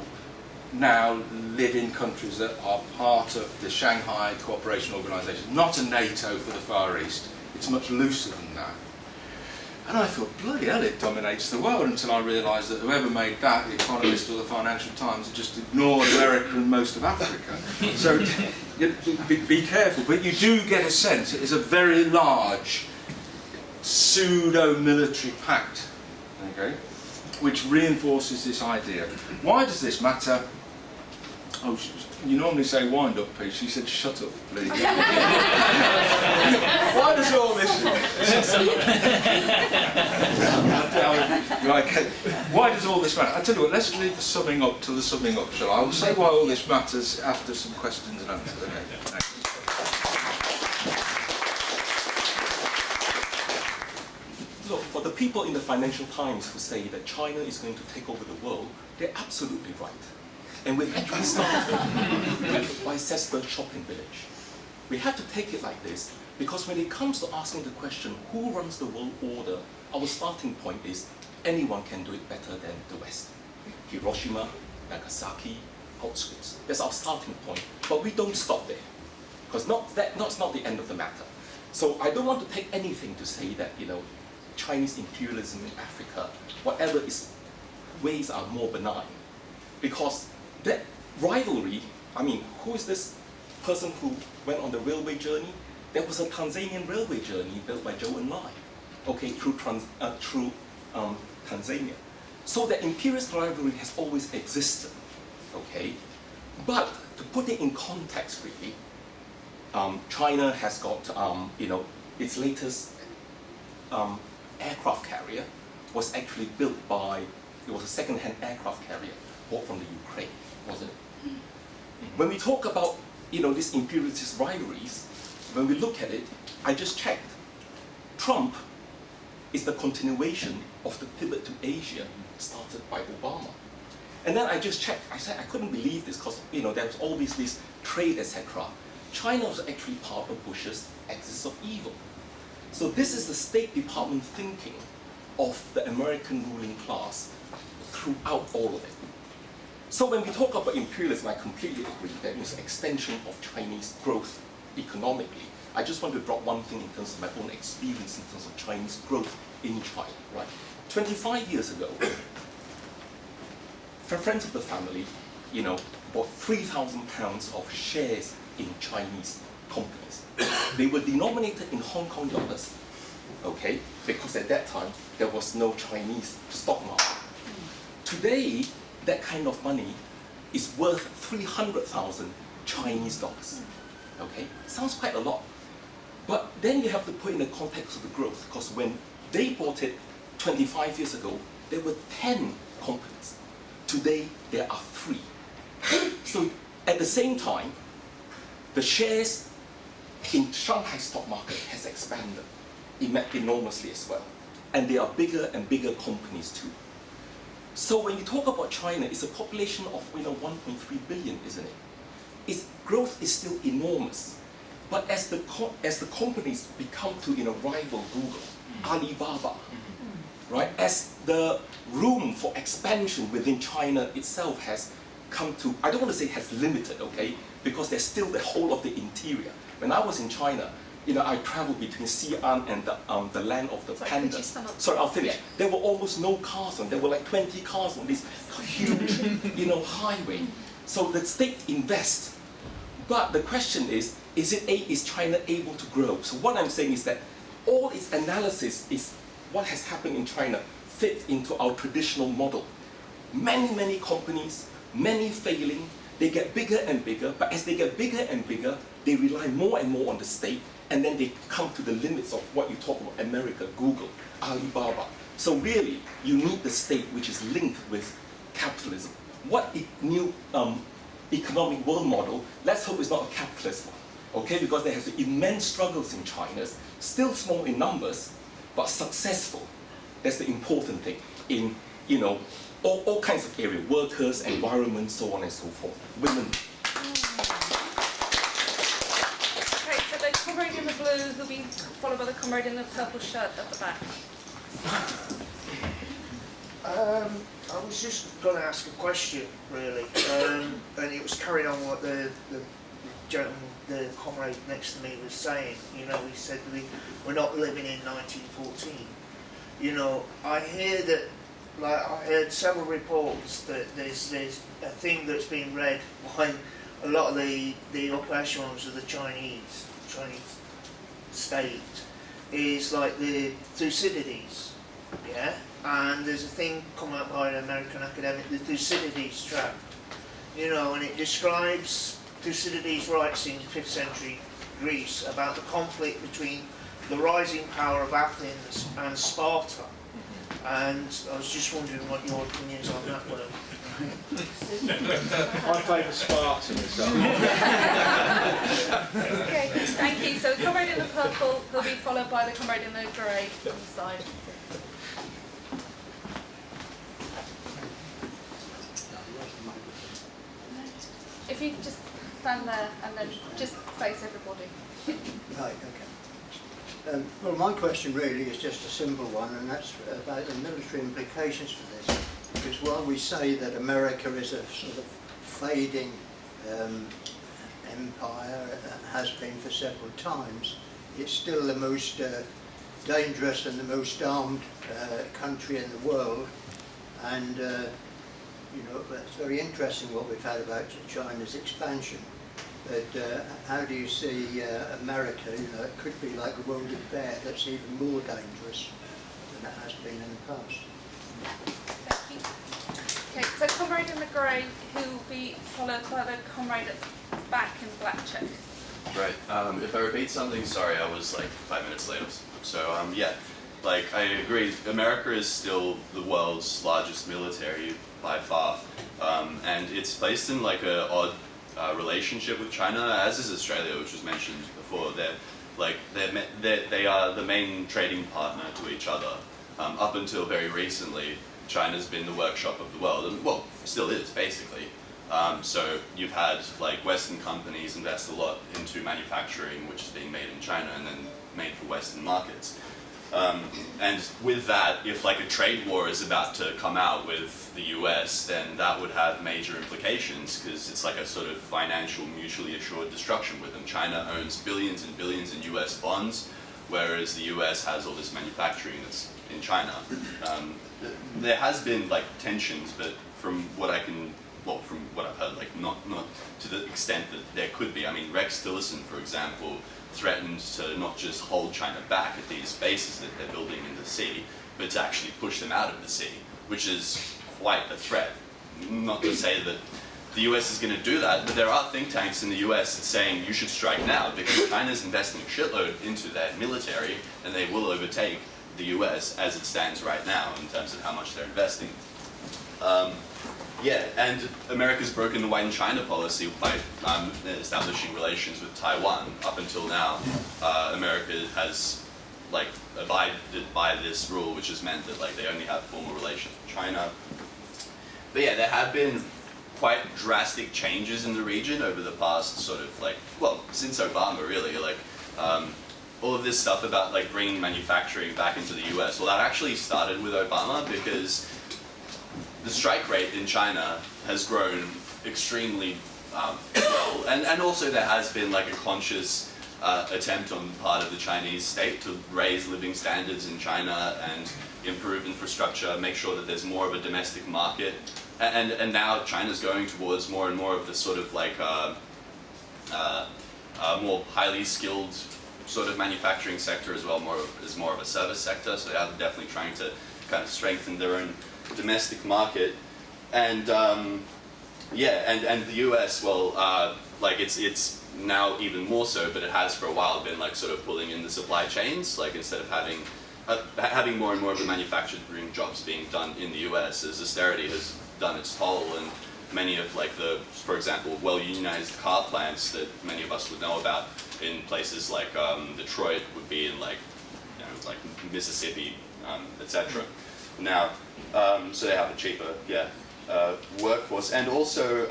now live in countries that are part of the Shanghai Cooperation Organisation, not a NATO for the Far East. It's much looser than that. And I thought, bloody hell, it dominates the world, until I realised that whoever made that, The Economist or the Financial Times, had just ignored America and most of Africa. So be careful, but you do get a sense it is a very large pseudo-military pact, okay, which reinforces this idea. Why does this matter? Oh, you normally say wind up, Pete. She said shut up, please. Why does all this... Why does all this matter? I tell you what, let's leave the summing up to the summing up, shall I? I'll say why all this matters after some questions and answers. Okay, thanks. Look, for the people in the Financial Times who say that China is going to take over the world, they're absolutely right. And we've actually started with Leicester shopping village. We have to take it like this, because when it comes to asking the question, who runs the world order, our starting point is anyone can do it better than the West. Hiroshima, Nagasaki, outskirts. That's our starting point. But we don't stop there, because that's not the end of the matter. So I don't want to take anything to say that, you know, Chinese imperialism in Africa, whatever its ways are more benign. Because that rivalry, I mean, who is this person who went on the railway journey? There was a Tanzanian railway journey built by Zhou Enlai, okay, through Tanzania. So the imperialist rivalry has always existed, okay? But to put it in context, really, China has got, you know, its latest aircraft carrier was actually built by, it was a second-hand aircraft carrier bought from the Ukraine, wasn't it? When we talk about, you know, these imperialist rivalries, when we look at it, I just checked. Trump is the continuation of the pivot to Asia started by Obama. And then I just checked, I said I couldn't believe this because, you know, there was all these trade, etc. China was actually part of Bush's axis of evil. So this is the State Department thinking of the American ruling class throughout all of it. So when we talk about imperialism, I completely agree that it's an extension of Chinese growth economically. I just want to drop one thing in terms of my own experience in terms of Chinese growth in China, right? 25 years ago, friends of the family, you know, bought £3,000 of shares in Chinese companies. They were denominated in Hong Kong dollars, okay? Because at that time, there was no Chinese stock market. Today, that kind of money is worth 300,000 Chinese dollars, okay? Sounds quite a lot. But then you have to put in the context of the growth, because when they bought it 25 years ago, there were 10 companies. Today, there are 3. So at the same time, the shares in Shanghai stock market has expanded enormously as well. And there are bigger and bigger companies too. So when you talk about China, it's a population of 1.3 billion, isn't it? Its growth is still enormous. But as the companies become to rival Google, Alibaba, right? As the room for expansion within China itself has come to, I don't want to say has limited, okay? Because there's still the whole of the interior. When I was in China, I traveled between Xi'an and the land of the pandas. Sorry, I'll finish. Yeah. There were almost no cars on. There were like 20 cars on this huge, highway. So the state invests. But the question is China able to grow? So what I'm saying is that all its analysis is what has happened in China fits into our traditional model. Many companies, many failing, they get bigger and bigger, but as they get bigger and bigger, they rely more and more on the state, and then they come to the limits of what you talk about, America, Google, Alibaba. So really, you need the state which is linked with capitalism. What new economic world model, let's hope it's not a capitalist one, okay? Because there has been immense struggles in China, still small in numbers, but successful. That's the important thing in, all kinds of areas, workers, environment, so on and so forth. Women. Okay, so the comrade in the blue who'll be followed by the comrade in the purple shirt at the back. I was just going to ask a question, really, and it was carrying on what the gentleman, the comrade next to me was saying. He said we're not living in 1914. I hear that, I heard several reports that there's a thing that's being read by a lot of the upper echelons of the Chinese state is like the Thucydides, yeah? And there's a thing come out by an American academic, the Thucydides trap, and it describes Thucydides writes in 5th century Greece about the conflict between the rising power of Athens and Sparta. And I was just wondering what your opinion is on that one. I favour Sparta myself. Okay, thank you. So the comrade in the purple will be followed by the comrade in the grey on the side. If you just stand there and then just face everybody. Right, okay. Well, my question really is just a simple one, and that's about the military implications for this. Because while we say that America is a sort of fading empire, has been for several times, it's still the most dangerous and the most armed country in the world. And it's very interesting what we've had about China's expansion. But how do you see America? It could be like a wounded bear that's even more dangerous than it has been in the past. Thank you. Okay, so comrade in the grey who will be followed by the comrade at the back in the black check. Right. If I repeat something, sorry, I was like 5 minutes late. So yeah, I agree. America is still the world's largest military by far, and it's placed in like a odd relationship with China, as is Australia, which was mentioned before. They are the main trading partner to each other. Up until very recently, China's been the workshop of the world, and well, still is basically. So you've had Western companies invest a lot into manufacturing, which is being made in China and then made for Western markets. And with that, if a trade war is about to come out with the US, then that would have major implications, because it's like a sort of financial mutually assured destruction with them. China owns billions and billions in US bonds, whereas the US has all this manufacturing that's in China. There has been tensions, but from what I've heard, not to the extent that there could be. I mean, Rex Tillerson, for example, threatened to not just hold China back at these bases that they're building in the sea, but to actually push them out of the sea, which is quite a threat. Not to say that the US is going to do that, but there are think tanks in the US saying you should strike now because China's investing a shitload into their military and they will overtake the US as it stands right now in terms of how much they're investing. Yeah, and America's broken the white China policy by establishing relations with Taiwan. Up until now, America has like abided by this rule, which has meant that like they only have formal relations with China. But yeah, there have been quite drastic changes in the region over the past sort of like, well, since Obama really, like all of this stuff about like bringing manufacturing back into the US. Well, that actually started with Obama because the strike rate in China has grown extremely well, and also there has been like a conscious attempt on the part of the Chinese state to raise living standards in China and improve infrastructure, make sure that there's more of a domestic market, and now China's going towards more and more of this sort of like more highly skilled sort of manufacturing sector as well, more of a service sector. So they are definitely trying to kind of strengthen their own domestic market, and yeah, and the US, well, like it's now even more so, but it has for a while been like sort of pulling in the supply chains, like instead of having more and more of the manufacturing jobs being done in the US, as austerity has done its toll, and many of like the, for example, well-unionized car plants that many of us would know about in places like Detroit would be in like, you know, like Mississippi, etc. Now, so they have a cheaper, workforce, and also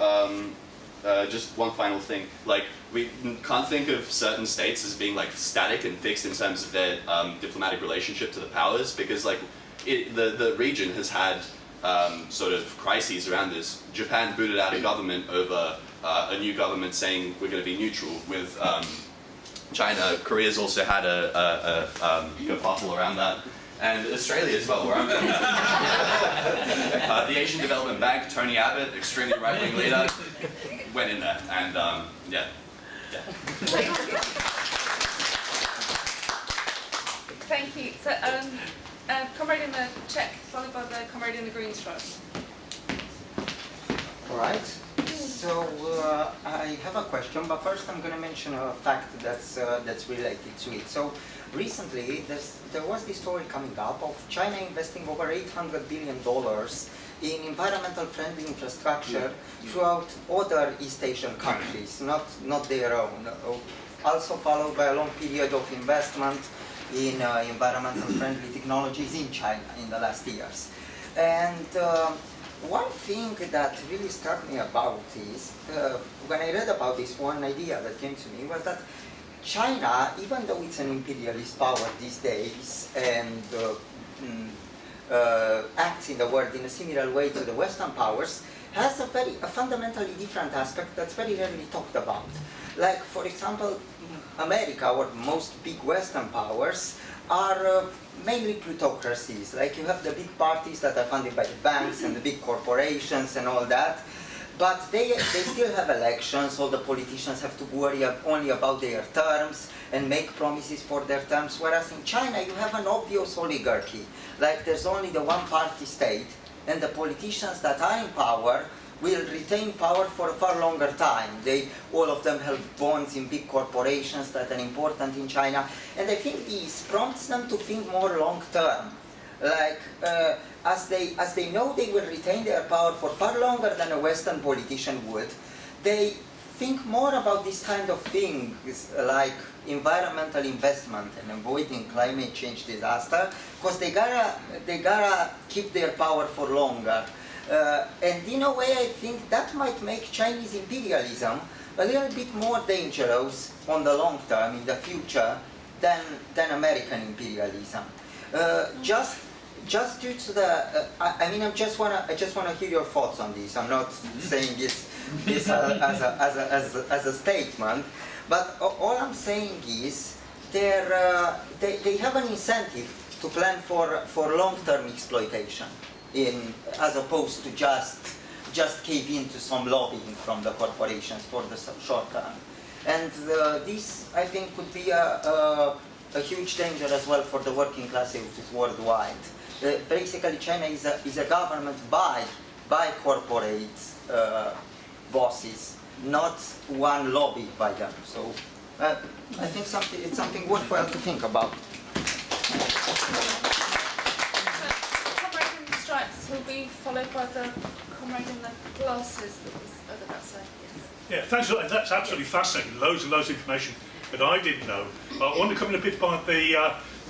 just one final thing, like we can't think of certain states as being like static and fixed in terms of their diplomatic relationship to the powers, because like the region has had sort of crises around this. Japan booted out a government over a new government saying we're going to be neutral with China. Korea's also had a kerfuffle around that. And Australia as well, where I'm from. The Asian Development Bank, Tony Abbott, extremely right-wing leader, went in there, and yeah. Thank you. So, comrade in the Czech, followed by the comrade in the Greens first. All right. So I have a question, but first I'm going to mention a fact that's related to it. So recently, there was this story coming up of China investing over $800 billion in environmental friendly infrastructure throughout other East Asian countries, not their own. Also followed by a long period of investment in environmental friendly technologies in China in the last years. And one thing that really struck me about is, when I read about this, one idea that came to me was that China, even though it's an imperialist power these days and acts in the world in a similar way to the Western powers, has a fundamentally different aspect that's very rarely talked about. Like, for example, America, or most big Western powers, are mainly plutocracies. Like, you have the big parties that are funded by the banks and the big corporations and all that, but they still have elections. All the politicians have to worry only about their terms and make promises for their terms, whereas in China you have an obvious oligarchy. Like, there's only the one-party state, and the politicians that are in power will retain power for a far longer time. All of them have bonds in big corporations that are important in China, and I think this prompts them to think more long-term. Like, as they know they will retain their power for far longer than a Western politician would, they think more about this kind of things, like environmental investment and avoiding climate change disaster, because they gotta keep their power for longer. And in a way, I think that might make Chinese imperialism a little bit more dangerous on the long term, in the future, than American imperialism. Just due to the, I just wanna hear your thoughts on this. I'm not saying this as a statement, but all I'm saying is they have an incentive to plan for long-term exploitation, as opposed to just just cave into some lobbying from the corporations for the short term. And this, I think, could be a huge danger as well for the working classes worldwide. Basically, China is a government by corporate bosses, not one lobby by them. So I think it's something worthwhile to think about. Comrade in the stripes will be followed by the comrade in the glasses that was over that side. Yeah, thanks a lot. That's absolutely fascinating. Loads and loads of information that I didn't know. I want to come in a bit by the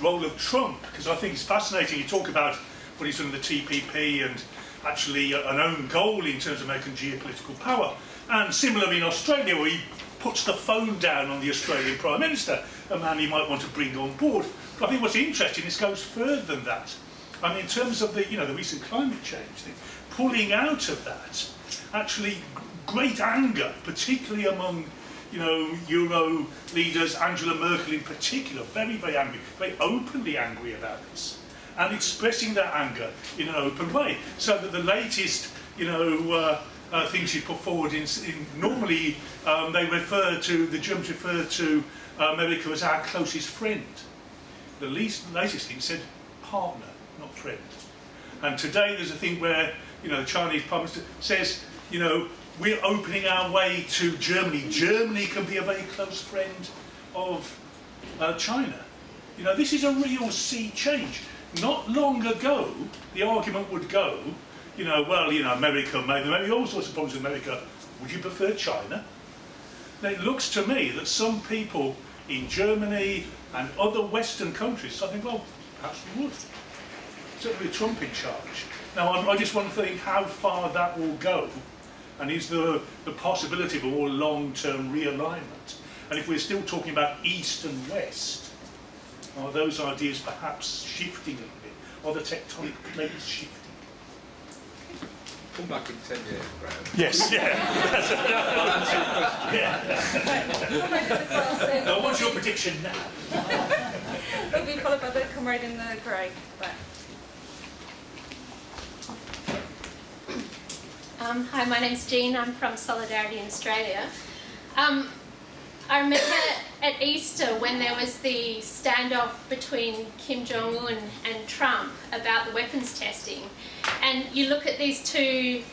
role of Trump, because I think it's fascinating. You talk about what he's done with the TPP and actually an own goal in terms of making geopolitical power. And similarly in Australia, where he puts the phone down on the Australian Prime Minister, a man he might want to bring on board. But I think what's interesting is it goes further than that. I mean, in terms of the, the recent climate change thing, pulling out of that, actually great anger, particularly among, Euro leaders, Angela Merkel in particular, very, very angry, very openly angry about this, and expressing that anger in an open way. So that the latest, things she put forward normally the Germans refer to America as our closest friend. The latest thing said partner, not friend. And today there's a thing where, the Chinese Prime Minister says, we're opening our way to Germany. Germany can be a very close friend of China. This is a real sea change. Not long ago, the argument would go, America, maybe all sorts of problems with America. Would you prefer China? Now, it looks to me that some people in Germany and other Western countries, I think, well, perhaps we would. Certainly Trump in charge. Now, I just want to think how far that will go, and is there the possibility of a more long-term realignment? And if we're still talking about East and West, are those ideas perhaps shifting a little bit? Are the tectonic plates shifting? Come back in 10 years, Graham. Yes, yeah. Now, what's your prediction now? It'll be followed by the comrade in the grey. Hi, my name's Jean. I'm from Solidarity in Australia. I remember at Easter when there was the standoff between Kim Jong-un and Trump about the weapons testing, and you look at these two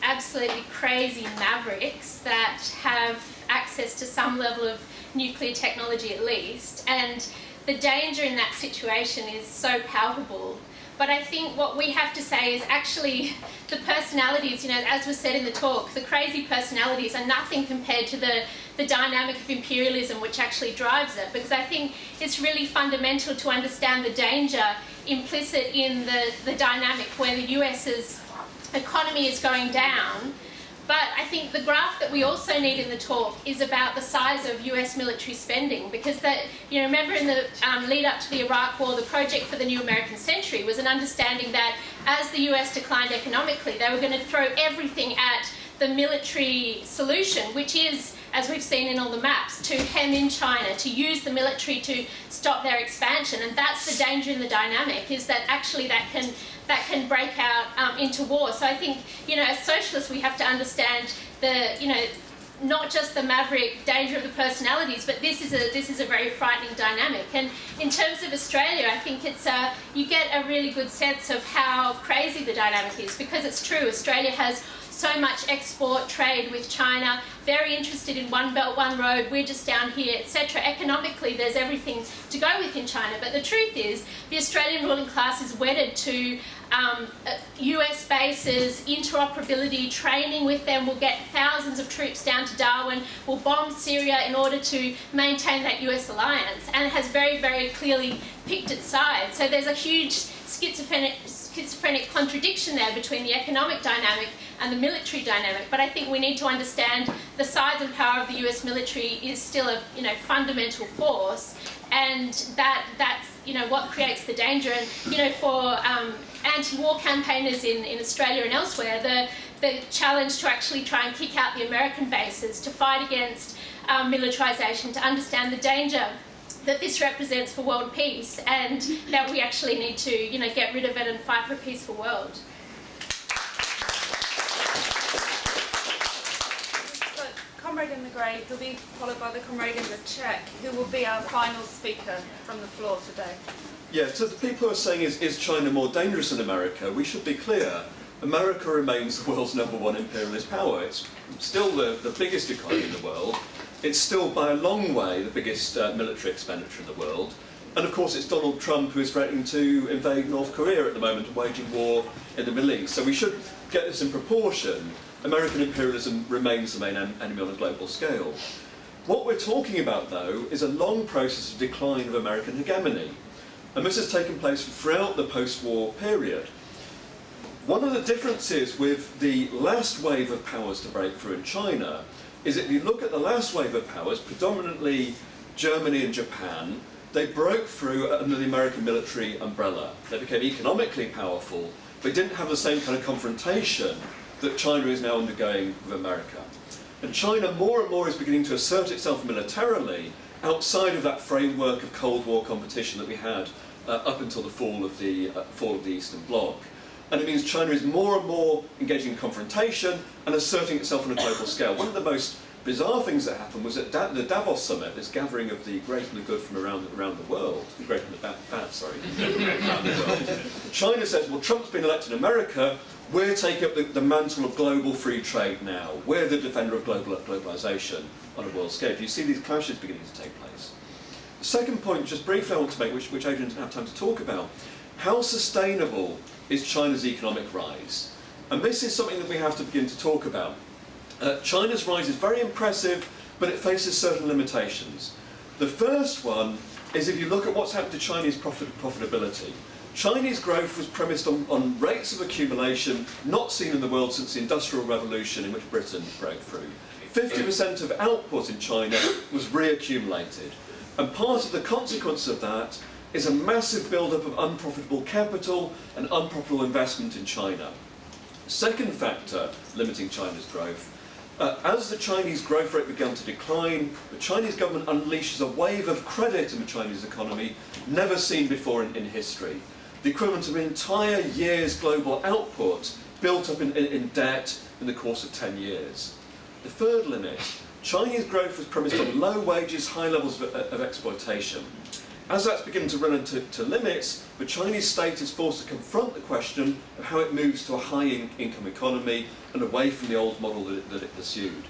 absolutely crazy mavericks that have access to some level of nuclear technology at least, and the danger in that situation is so palpable. But I think what we have to say is actually the personalities, as was said in the talk, the crazy personalities are nothing compared to the dynamic of imperialism which actually drives it. Because I think it's really fundamental to understand the danger implicit in the dynamic where the US's economy is going down. But I think the graph that we also need in the talk is about the size of US military spending, because remember in the lead up to the Iraq War, the project for the new American century was an understanding that as the US declined economically, they were going to throw everything at the military solution, which is, as we've seen in all the maps, to hem in China, to use the military to stop their expansion. And that's the danger in the dynamic, is that actually that can break out into war. So I think, as socialists, we have to understand not just the maverick danger of the personalities, but this is a very frightening dynamic. And in terms of Australia, I think it's you get a really good sense of how crazy the dynamic is, because it's true. Australia has so much export trade with China, very interested in one belt, one road, we're just down here, etc. Economically, there's everything to go with in China. But the truth is, the Australian ruling class is wedded to US bases, interoperability, training with them. We'll get thousands of troops down to Darwin. We'll bomb Syria in order to maintain that US alliance. And it has very, very clearly picked its side. So there's a huge schizophrenic contradiction there between the economic dynamic and the military dynamic. But I think we need to understand the size and power of the US military is still a fundamental force, and that's what creates the danger. And for anti-war campaigners in Australia and elsewhere, the challenge to actually try and kick out the American bases, to fight against militarization, to understand the danger that this represents for world peace, and that we actually need to get rid of it and fight for a peaceful world. comrade in the grey, who'll be followed by the comrade in the check, who will be our final speaker from the floor today. Yeah, to the people who are saying, is China more dangerous than America, we should be clear. America remains the world's #1 imperialist power. It's still the biggest economy in the world. It's still by a long way the biggest military expenditure in the world. And of course it's Donald Trump who is threatening to invade North Korea at the moment and waging war in the Middle East. So we should get this in proportion. American imperialism remains the main enemy on a global scale. What we're talking about though is a long process of decline of American hegemony. And this has taken place throughout the post-war period. One of the differences with the last wave of powers to break through in China is that if you look at the last wave of powers, predominantly Germany and Japan, they broke through under the American military umbrella. They became economically powerful, but didn't have the same kind of confrontation that China is now undergoing with America. And China more and more is beginning to assert itself militarily outside of that framework of Cold War competition that we had up until the fall of the Eastern Bloc. And it means China is more and more engaging in confrontation and asserting itself on a global scale. One of the most bizarre things that happened was at the Davos summit, this gathering of the great and the good from around the world, the great and the bad, sorry, around the world. China says, well, Trump's been elected in America, we're taking up the mantle of global free trade now. We're the defender of globalisation on a world scale. You see these clashes beginning to take place. The second point, just briefly I want to make, which Adrian didn't have time to talk about, how sustainable is China's economic rise? And this is something that we have to begin to talk about. China's rise is very impressive, but it faces certain limitations. The first one is if you look at what's happened to Chinese profitability. Chinese growth was premised on rates of accumulation not seen in the world since the Industrial Revolution in which Britain broke through. 50% of output in China was reaccumulated. And part of the consequence of that is a massive build-up of unprofitable capital and unprofitable investment in China. Second factor limiting China's growth, as the Chinese growth rate began to decline, the Chinese government unleashes a wave of credit in the Chinese economy never seen before in history. The equivalent of an entire year's global output built up in debt in the course of 10 years. The third limit, Chinese growth was premised on low wages, high levels of exploitation. As that's beginning to run into limits, the Chinese state is forced to confront the question of how it moves to a high-income economy and away from the old model that it pursued.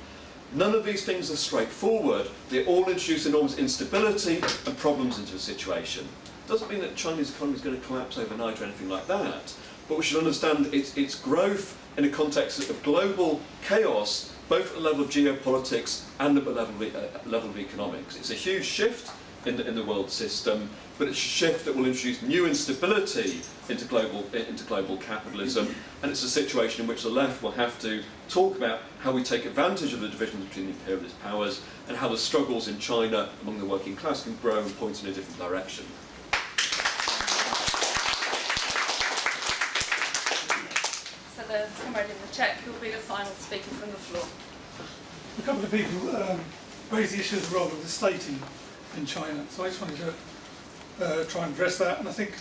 None of these things are straightforward. They all introduce enormous instability and problems into the situation. Doesn't mean that China's economy is going to collapse overnight or anything like that, but we should understand its growth in a context of global chaos, both at the level of geopolitics and at the level of economics. It's a huge shift in the world system, but it's a shift that will introduce new instability into global capitalism, and it's a situation in which the left will have to talk about how we take advantage of the divisions between the imperialist powers and how the struggles in China among the working class can grow and point in a different direction. So the comrade in the check, who will be the final speaker from the floor. A couple of people raised the issue of the role of the state in China, so I just wanted to try and address that. And I think,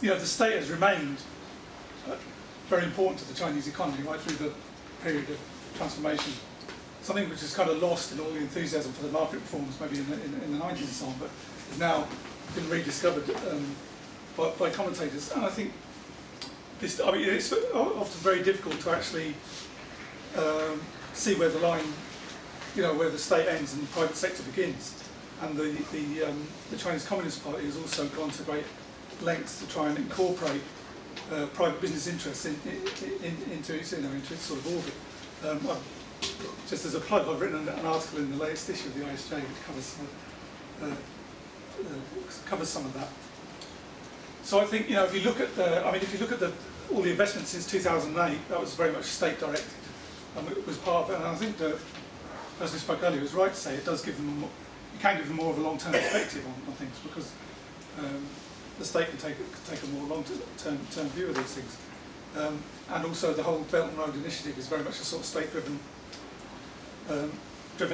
the state has remained very important to the Chinese economy right through the period of transformation. Something which is kind of lost in all the enthusiasm for the market reforms, maybe in the 90s and so on, but has now been rediscovered by commentators. And I think it's often very difficult to actually see where the line, where the state ends and the private sector begins. And the Chinese Communist Party has also gone to great lengths to try and incorporate private business interests into its sort of orbit. Just as a plug, I've written an article in the latest issue of the ISJ which covers some of that. So I think if you look at all the investments since 2008, that was very much state directed, and it was part of it. And I think the person who spoke earlier was right to say it does give them you can give them more of a long-term perspective on things, because the state can take a more long-term view of these things. And also the whole Belt and Road Initiative is very much a sort of state-driven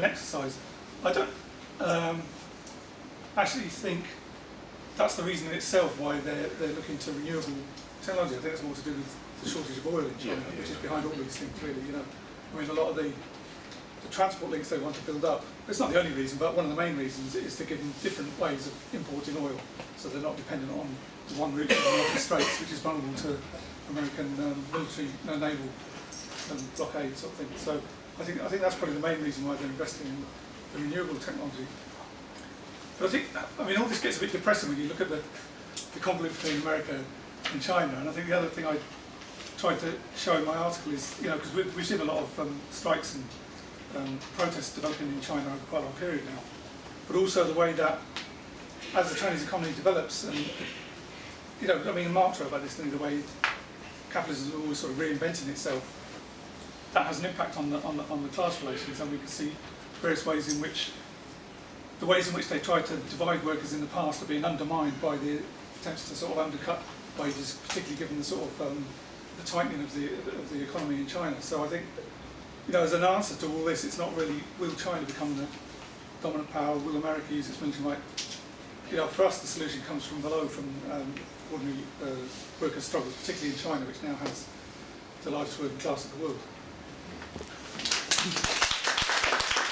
exercise. I don't actually think that's the reason in itself why they're looking to renewable technology. I think it's more to do with the shortage of oil in China, which is behind all these things, really. A lot of the the transport links they want to build up. It's not the only reason, but one of the main reasons is to give them different ways of importing oil, so they're not dependent on the one route to the Rocky Straits, which is vulnerable to American military, naval blockade sort of thing. So I think that's probably the main reason why they're investing in the renewable technology. But I mean, all this gets a bit depressing when you look at the conflict between America and China. And I think the other thing I tried to show in my article is, because we've seen a lot of strikes and protests developing in China over quite a long period now. But also the way that, as the Chinese economy develops, and I mean, Marx wrote about this thing, the way capitalism is always sort of reinventing itself. That has an impact on the class relations, and we can see various ways in which the ways in which they tried to divide workers in the past are being undermined by the attempts to sort of undercut wages, particularly given the sort of the tightening of the economy in China. So I think, as an answer to all this, it's not really will China become the dominant power, will America use its military might? For us the solution comes from below, from ordinary worker struggles, particularly in China, which now has the largest working class in the world.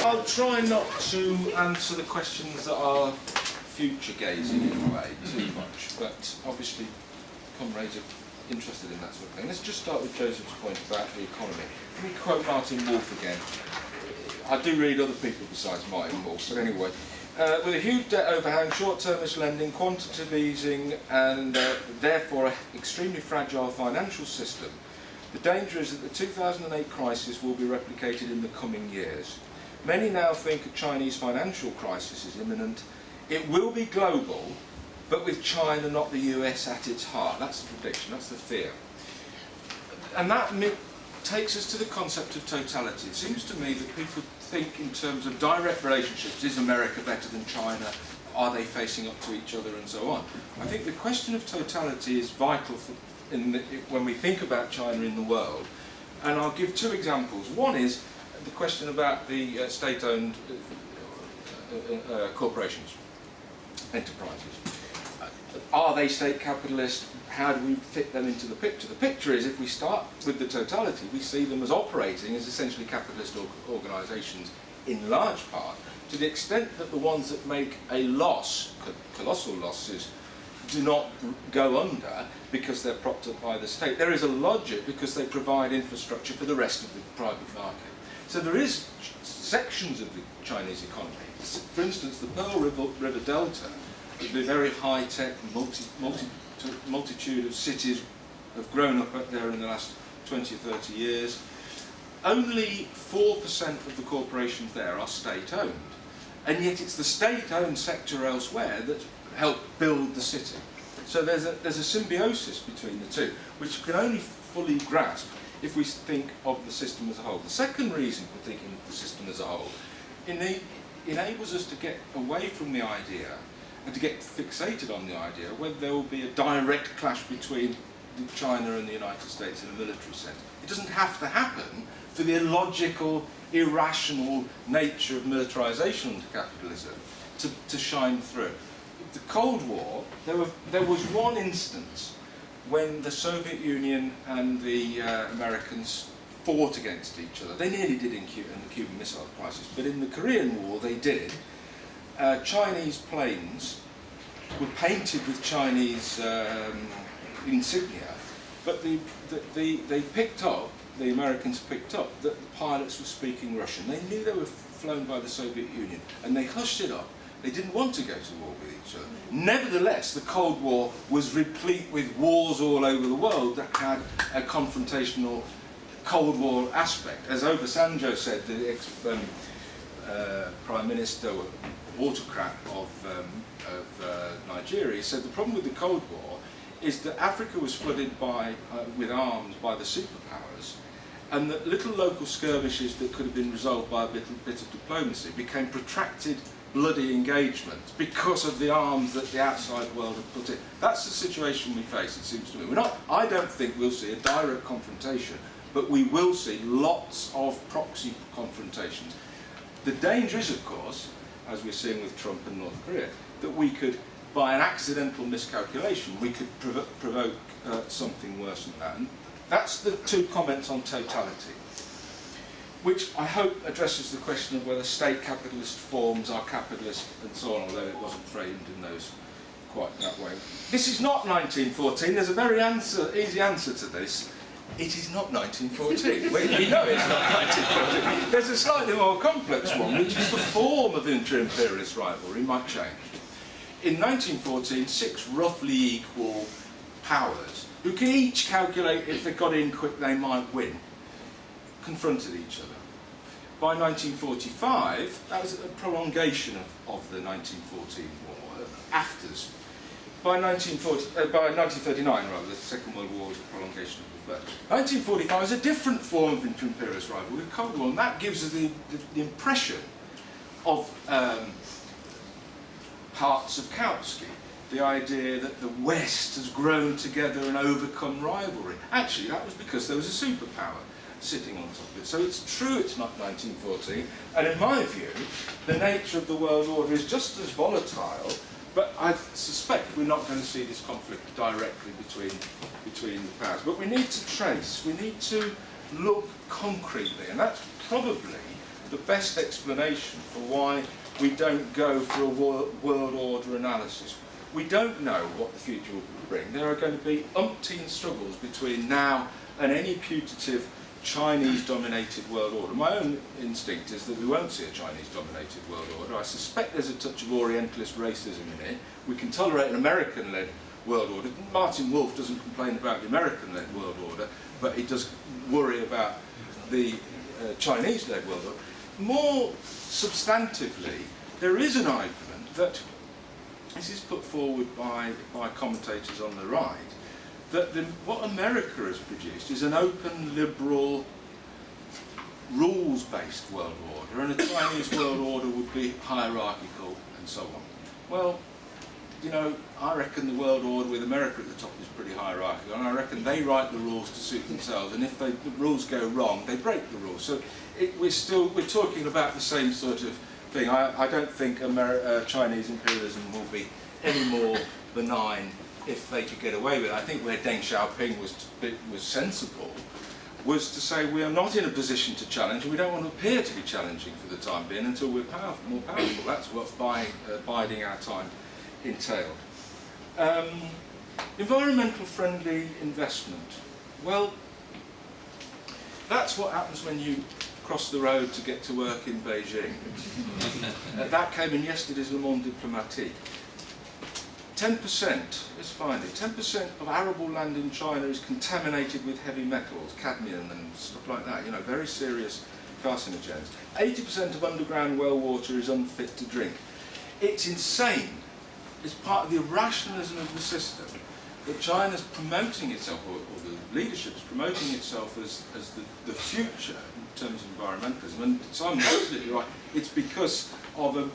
I'll try not to answer the questions that are future gazing in a way too much, but obviously comrades are interested in that sort of thing. Let's just start with Joseph's point about the economy. Let me quote Martin Wolf again. I do read other people besides Martin Wolf, but anyway. With a huge debt overhang, short-termist lending, quantitative easing, and therefore an extremely fragile financial system, the danger is that the 2008 crisis will be replicated in the coming years. Many now think a Chinese financial crisis is imminent. It will be global, but with China, not the US, at its heart. That's the prediction, that's the fear. And that takes us to the concept of totality. It seems to me that people think in terms of direct relationships. Is America better than China? Are they facing up to each other, and so on? I think the question of totality is vital when we think about China in the world. And I'll give two examples. One is the question about the state-owned corporations, enterprises. Are they state capitalist? How do we fit them into the picture? The picture is, if we start with the totality, we see them as operating as essentially capitalist organisations in large part, to the extent that the ones that make a loss, colossal losses, do not go under because they're propped up by the state. There is a logic because they provide infrastructure for the rest of the private market. So there is sections of the Chinese economy. For instance, the Pearl River Delta, the very high-tech, multitude of cities have grown up there in the last 20 or 30 years. Only 4% of the corporations there are state-owned. And yet it's the state-owned sector elsewhere that helped build the city. So there's a symbiosis between the two, which we can only fully grasp if we think of the system as a whole. The second reason for thinking of the system as a whole enables us to get away from the idea and to get fixated on the idea whether there will be a direct clash between China and the United States in a military sense. It doesn't have to happen for the illogical, irrational nature of militarization under capitalism to shine through. The Cold War, there was one instance when the Soviet Union and the Americans fought against each other. They nearly did in the Cuban Missile Crisis, but in the Korean War they did. Chinese planes were painted with Chinese insignia, but they picked up, the Americans picked up, that the pilots were speaking Russian. They knew they were flown by the Soviet Union, and they hushed it up. They didn't want to go to war with each other. Nevertheless, the Cold War was replete with wars all over the world that had a confrontational Cold War aspect. As Obasanjo said, the ex-Prime Minister, autocrat of Nigeria, said the problem with the Cold War is that Africa was flooded with arms by the superpowers, and that little local skirmishes that could have been resolved by a bit of diplomacy became protracted, bloody engagements because of the arms that the outside world had put in. That's the situation we face, it seems to me. I don't think we'll see a direct confrontation, but we will see lots of proxy confrontations. The danger is, of course, as we're seeing with Trump and North Korea, that we could, by an accidental miscalculation, we could provoke something worse than that. And that's the two comments on totality. which I hope addresses the question of whether state capitalist forms are capitalist and so on, although it wasn't framed in those quite that way. This is not 1914. There's a very easy answer to this. It is not 1914. We know it's not 1914. There's a slightly more complex one, which is the form of inter-imperialist rivalry might change. In 1914, 6 roughly equal powers, who can each calculate if they got in quick they might win, confronted each other. By 1945, that was a prolongation of the 1914 war, afters. By 1939, rather, the Second World War was a prolongation of it. But 1945 is a different form of inter-imperialist rivalry, the Cold War, and that gives us the impression of parts of Kautsky, the idea that the West has grown together and overcome rivalry. Actually, that was because there was a superpower sitting on top of it. So it's true it's not 1914, and in my view, the nature of the world order is just as volatile. But I suspect we're not going to see this conflict directly between the powers. But we need to trace, we need to look concretely, and that's probably the best explanation for why we don't go for a world order analysis. We don't know what the future will bring. There are going to be umpteen struggles between now and any putative Chinese-dominated world order. My own instinct is that we won't see a Chinese-dominated world order. I suspect there's a touch of Orientalist racism in it. We can tolerate an American-led world order. Martin Wolf doesn't complain about the American-led world order, but he does worry about the Chinese-led world order. More substantively, there is an argument that, this is put forward by commentators on the right, that what America has produced is an open, liberal, rules-based world order, and a Chinese world order would be hierarchical and so on. Well, you know, I reckon the world order with America at the top is pretty hierarchical, and I reckon they write the rules to suit themselves, and if the rules go wrong, they break the rules. So we're talking about the same sort of thing. I don't think Chinese imperialism will be any more benign if they could get away with it. I think where Deng Xiaoping was sensible was to say we are not in a position to challenge, and we don't want to appear to be challenging for the time being until we're more powerful. That's what biding our time entailed. Environmental friendly investment. Well, that's what happens when you cross the road to get to work in Beijing. That came in yesterday's Le Monde Diplomatique. 10%, let's find it, 10% of arable land in China is contaminated with heavy metals, cadmium and stuff like that, you know, very serious carcinogens. 80% of underground well water is unfit to drink. It's insane. It's part of the irrationalism of the system that China's promoting itself, or the leadership's promoting itself as the future in terms of environmentalism. And Simon's absolutely right. It's because of a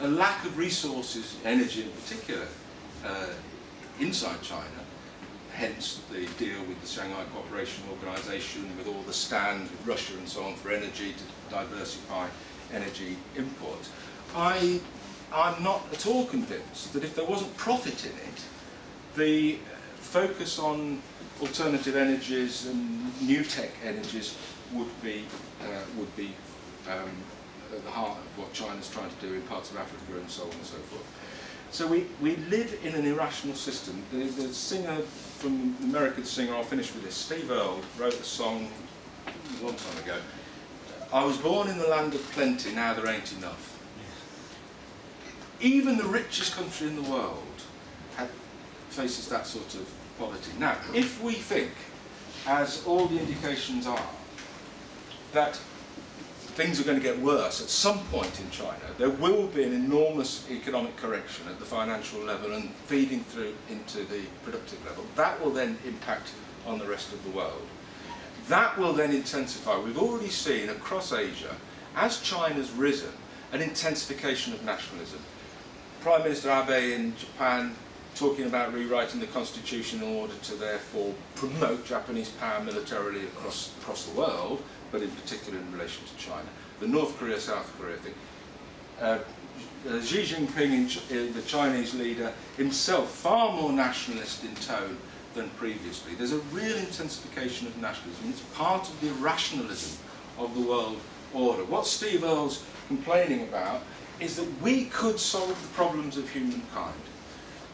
lack of resources, energy in particular, inside China, hence the deal with the Shanghai Cooperation Organization, with all the stands with Russia and so on for energy to diversify energy imports. I'm not at all convinced that if there wasn't profit in it, the focus on alternative energies and new tech energies would be at the heart of what China's trying to do in parts of Africa and so on and so forth. So we live in an irrational system. The singer, from the American singer, I'll finish with this, Steve Earle, wrote a song a long time ago. I was born in the land of plenty, now there ain't enough. Even the richest country in the world faces that sort of poverty. Now, if we think, as all the indications are, that things are going to get worse at some point in China, there will be an enormous economic correction at the financial level and feeding through into the productive level. That will then impact on the rest of the world. That will then intensify. We've already seen across Asia, as China's risen, an intensification of nationalism. Prime Minister Abe in Japan talking about rewriting the constitution in order to therefore promote Japanese power militarily across the world, but in particular in relation to China. The North Korea, South Korea thing. Xi Jinping, the Chinese leader, himself far more nationalist in tone than previously. There's a real intensification of nationalism. It's part of the irrationalism of the world order. What Steve Earle's complaining about is that we could solve the problems of humankind.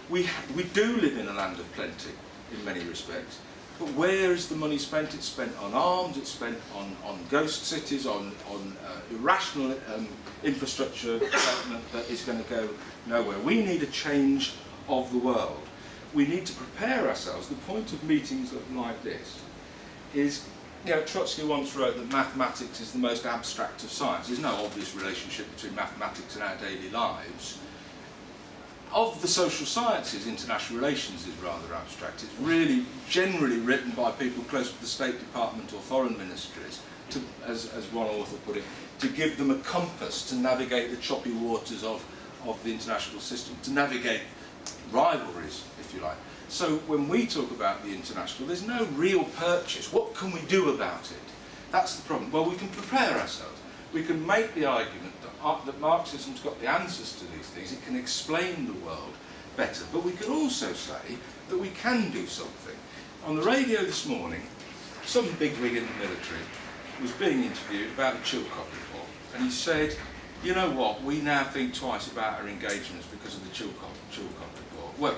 We do live in a land of plenty in many respects, but where is the money spent? It's spent on arms, it's spent on ghost cities, on irrational infrastructure development that is going to go nowhere. We need a change of the world. We need to prepare ourselves. The point of meetings like this is, you know, Trotsky once wrote that mathematics is the most abstract of science. There's no obvious relationship between mathematics and our daily lives. Of the social sciences, international relations is rather abstract. It's really generally written by people close to the State Department or foreign ministries, to, as one author put it, to give them a compass to navigate the choppy waters of the international system, to navigate rivalries, if you like. So when we talk about the international, there's no real purchase. What can we do about it? That's the problem. Well, we can prepare ourselves. We can make the argument that Marxism's got the answers to these things. It can explain the world better. But we can also say that we can do something. On the radio this morning, some bigwig in the military was being interviewed about the Chilcot report. And he said, you know what, we now think twice about our engagements because of the Chilcot report. Well,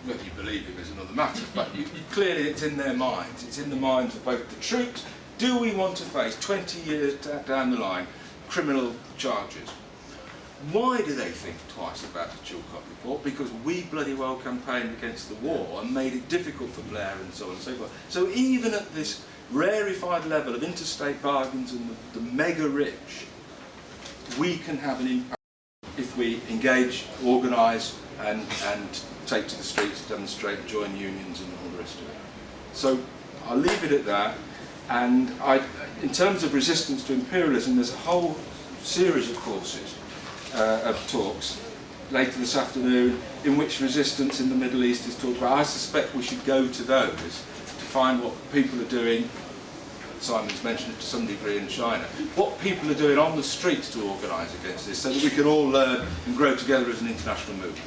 whether you believe him is another matter, but clearly it's in their minds. It's in the minds of both the troops. Do we want to face 20 years down the line criminal charges? Why do they think twice about the Chilcot report? Because we bloody well campaigned against the war and made it difficult for Blair and so on and so forth. So even at this rarefied level of interstate bargains and the mega rich, we can have an impact if we engage, organise and take to the streets, demonstrate, join unions and all the rest of it. So I'll leave it at that. And in terms of resistance to imperialism, there's a whole series of courses, of talks, later this afternoon, in which resistance in the Middle East is talked about. I suspect we should go to those to find what people are doing. Simon's mentioned it to some degree in China. What people are doing on the streets to organise against this, so that we can all learn and grow together as an international movement.